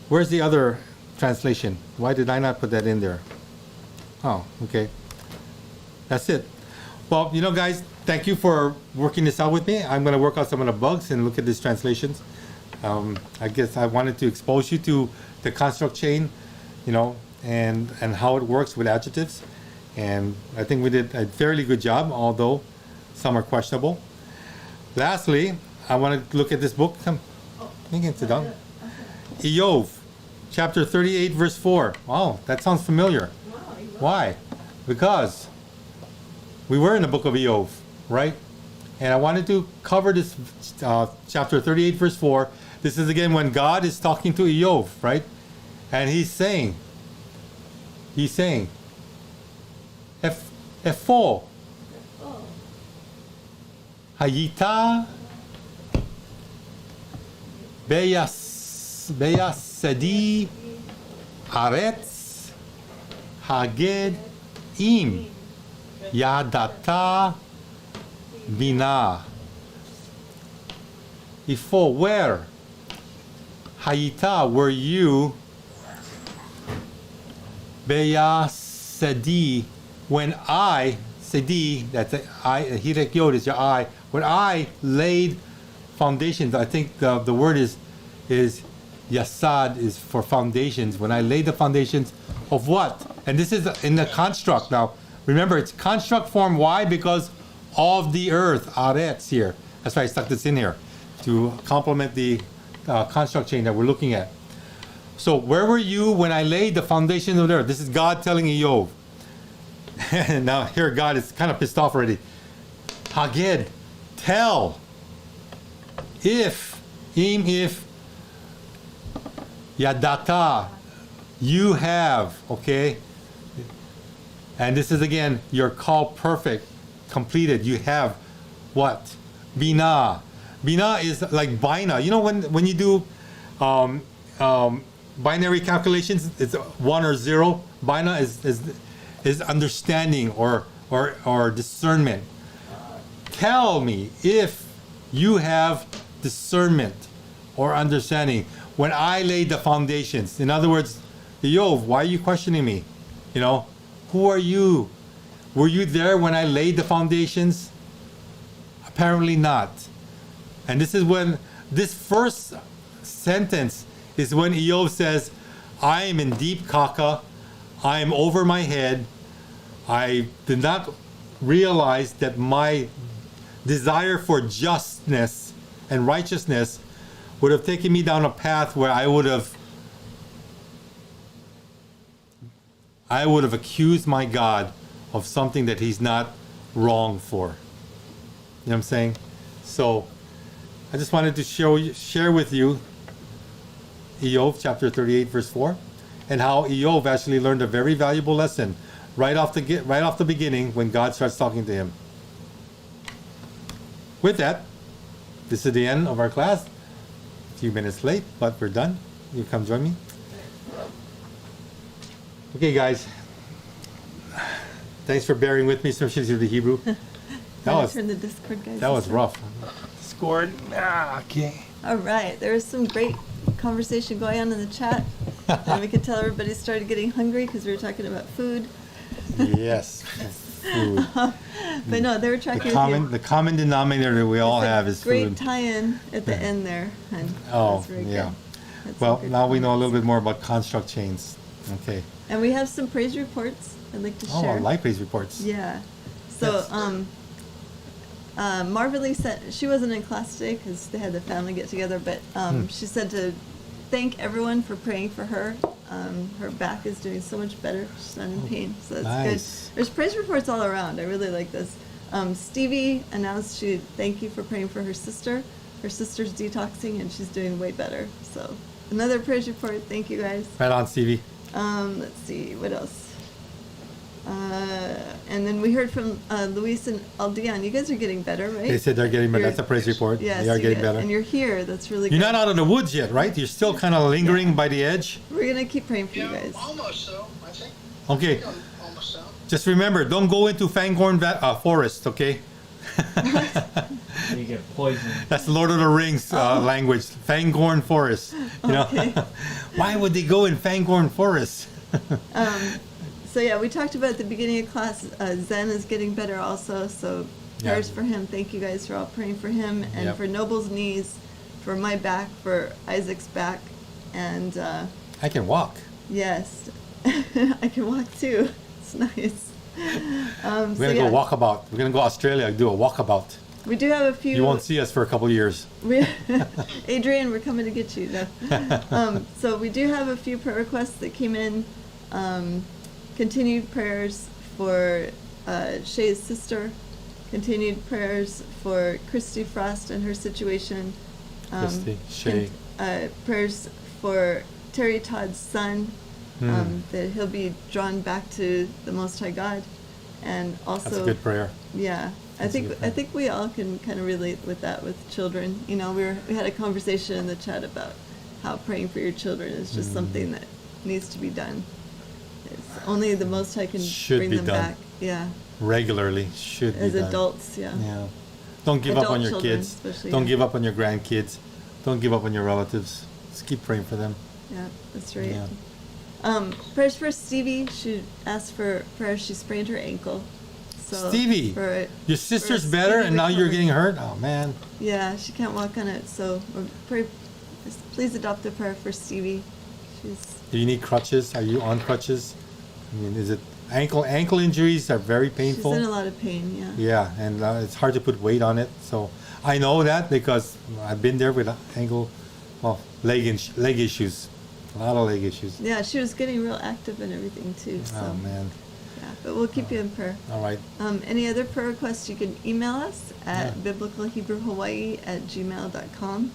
Where's the other translation? Why did I not put that in there? Oh, okay. That's it. Well, guys, thank you for working this out with me. I'm going to work out some of the bugs and look at these translations. I guess I wanted to expose you to the construct chain, and how it works with adjectives. And I think we did a fairly good job, although some are questionable. Lastly, I want to look at this book. Come, you can sit down. Iyov, chapter 38, verse 4. Wow, that sounds familiar. Why? Because we were in the book of Iyov, right? And I wanted to cover this chapter 38, verse 4. This is again when God is talking to Iyov, right? And he's saying, Efo, Hayita, Beyasedi, Aretz, Haged, Im, Yadata, Bina. Ifo, where? Hayita, were you? Beyasedi, when I, Sedi, that's I, Hirek Yod is your I, when I laid foundations, I think the word is Yasad is for foundations. When I laid the foundations of what? And this is in the construct. Now, remember, it's construct form. Why? Because of the earth, Aretz here. That's why I stuck this in here, to complement the construct chain that we're looking at. So, where were you when I laid the foundations of the earth? This is God telling Iyov. And now here God is kind of pissed off already. Haged, tell. If Yadata, you have, okay? And this is again, your call perfect, completed. You have what? Bina. Bina is like Bina. When you do binary calculations, it's 1 or 0. Bina is understanding or discernment. Tell me if you have discernment or understanding when I laid the foundations. In other words, Iyov, why are you questioning me? Who are you? Were you there when I laid the foundations? Apparently not. And this is when this first sentence is when Iyov says, I am in deep kaka. I am over my head. I did not realize that my desire for justness and righteousness would have taken me down a path where I would have I would have accused my God of something that he's not wrong for. You know what I'm saying? So I just wanted to share with you Eov chapter 38 verse 4, and how Eov actually learned a very valuable lesson right off the beginning when God starts talking to him. With that, this is the end of our class. A few minutes late, but we're done. You come join me. Okay, guys. Thanks for bearing with me, especially through the Hebrew. Turn the Discord, guys. That was rough. Scored. Okay. All right, there was some great conversation going on in the chat, and we could tell everybody started getting hungry because we were talking about food. Yes. Food. But no, they were tracking The common denominator that we all have is great food. tie-in at the end there, and Oh, that's very yeah. good. That's Well, some good now we know a little comments. bit more about construct chains. Okay. And we have some praise reports I'd like to Oh, share. light praise reports. Yeah. So, Yes. Marvelly said she wasn't in class today because they had the family get together, but she said to thank everyone for praying for her. Her back is doing so much better. She's not in pain, so that's Nice. good. There's praise reports all around. I really like this. Stevie announced she thank you for praying for her sister. Her sister's detoxing and she's doing way better. So another praise report. Thank you guys. Right on, Stevie. Let's see, what else? And then we heard from Luis and Aldeon. You guys are getting better, right? They said they're getting better. You're- That's a praise report. Yes, They are you getting get- better. And you're here. That's really You're good. not out of the woods yet, right? You're still kind of lingering by the edge. We're going to keep praying for you Yeah, guys. almost so, I think. Okay. I'm almost so. Just remember, don't go into Fangorn Forest, okay? You get poisoned. That's Lord of the Rings language. Fangorn Forest. You know? Okay. Why would they go in Fangorn Forest? So yeah, we talked about at the beginning of class, Zen is getting better also, so prayers Yeah. for him. Thank you guys for all praying for him, and Yep. for Noble's knees, for my back, for Isaac's back, and I can walk. yes, I can walk too. It's nice. We're gonna go walkabout. We're gonna go Australia and do a walkabout. We do have a few. You won't see us for a couple of years. Adrian, we're coming to get you. No. So we do have a few prayer requests that came in. Continued prayers for Shay's sister. Continued prayers for Christy Frost and her situation. Christy, Shay. Prayers for Terry Todd's son, Hmm. that he'll be drawn back to the Most High God, and also. That's a good prayer. Yeah, I That's a think good I point. think we all can kind of relate with that with children. You know, we had a conversation in the chat about how praying for your children is just Mm. something that needs to be done. It's only the Most High can Should bring be them done. back. Yeah, Regularly should as be done. adults. Yeah. Yeah. Don't give up Adult on your children, kids. especially, Don't yeah. give up on your grandkids. Don't give up on your relatives. Just keep praying for them. Yeah, that's right. Yeah. Prayers for Stevie. She asked for prayers. She sprained her ankle. So Stevie, for- your sister's for better speedy and now you're recovery. getting hurt? Oh, man. Yeah, she can't walk on it. So please adopt a prayer for Stevie. She's Do you need crutches? Are you on crutches? I mean, is it ankle injuries are very painful? She's in a lot of pain, yeah. Yeah, and it's hard to put weight on it. So I know that because I've been there with leg issues. A lot of leg issues. Yeah, she was getting real active and everything too. So, Oh, man. yeah, but we'll keep you in prayer. All right. Any other prayer requests, you can email us at Yeah. biblicalhebrewhawaii@gmail.com.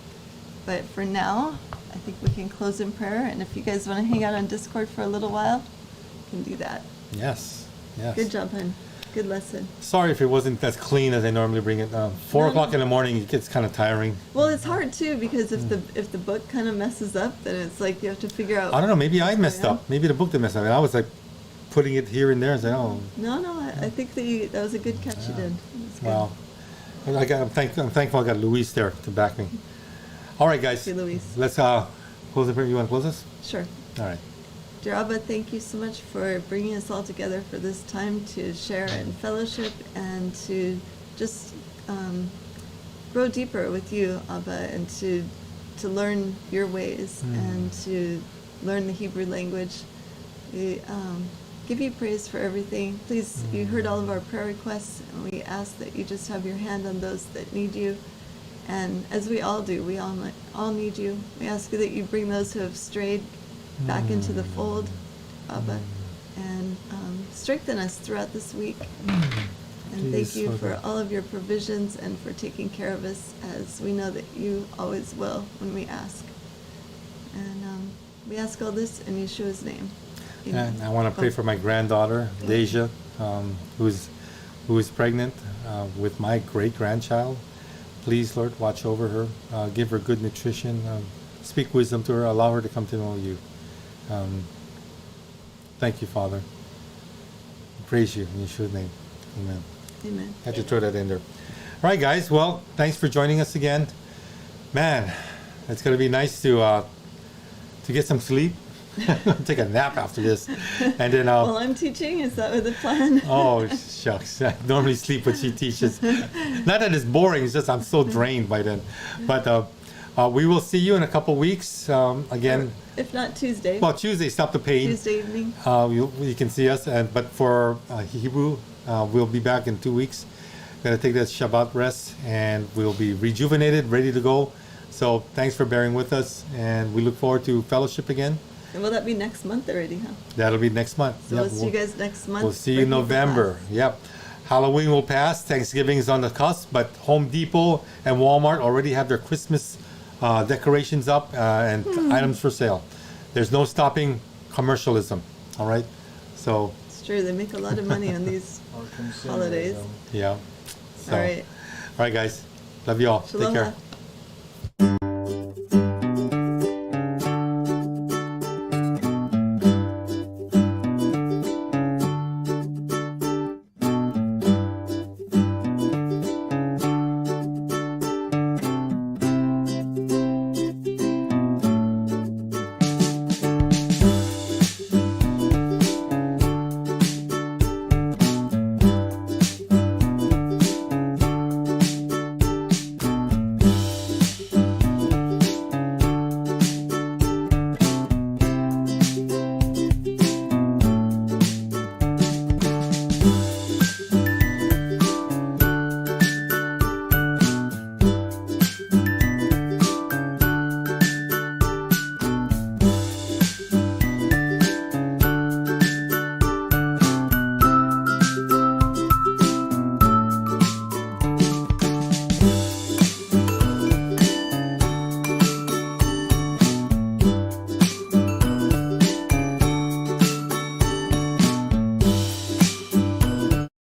But for now, I think we can close in prayer. And if you guys want to hang out on Discord for a little while, you can do that. Yes. Yes. Good job, hon. Good lesson. Sorry if it wasn't as clean as I normally bring it. 4 No, o'clock no. in the morning, it gets kind of tiring. Well, it's hard too because Hmm. if the book kind of messes up, then it's like you have to figure out. I don't know. Maybe I what's messed going on. up. Maybe the book did mess up. And I was like putting it here and there and saying, oh, No, I think that was a good catch you did. It was good. wow. I'm thankful I got Luis there to back me. All right, guys. Thank you, Luis. Let's close the prayer. You want to close this? Sure. All right. Dear Abba, thank you so much for bringing us all together for this time to share and fellowship and to just grow deeper with you, Abba, and to learn your ways and to learn the Hebrew language. We give you praise for everything. Please, you heard all of our prayer requests, and we ask that you just have your hand on those that need you. And as we all do, we all need you. We ask you that you bring those who have strayed back into the fold, Abba, and strengthen us throughout this week. And thank you for all of your provisions and for taking care of us, as we know that you always will when we ask. And we ask all this in Yeshua's name. Amen. And I want to pray for my granddaughter, Deja, who is pregnant with my great-grandchild. Please, Lord, watch over her. Give her good nutrition. Speak wisdom to her. Allow her to come to know you. Thank you, Father. Praise you in Yeshua's name. Amen. Amen. Had to throw that in there. All right, guys. Well, thanks for joining us again. Man, it's going to be nice to get some sleep. Take a nap after this, and then Well, I'm teaching. Is that the plan? oh shucks, I normally sleep when she teaches. Not that it's boring, it's just I'm so drained by then. But we will see you in a couple weeks again. If not Tuesday. Well, Tuesday, stop the pain. Tuesday evening. You can see us, but for Hebrew, we'll be back in 2 weeks. Gonna take that Shabbat rest, and we'll be rejuvenated, ready to go. So thanks for bearing with us, and we look forward to fellowship again. And will that be next month already, huh? That'll be next month. So Yep, we'll see you guys next month. We'll see you in for People November. Class. Yep. Halloween will pass. Thanksgiving is on the cusp, but Home Depot and Walmart already have their Christmas decorations up and items for sale. There's no stopping commercialism. All right. So It's true. They make a lot of money on these. Or consumerism. Holidays. yeah. So, All right. All right, guys. Love you all. Take care. Shalom.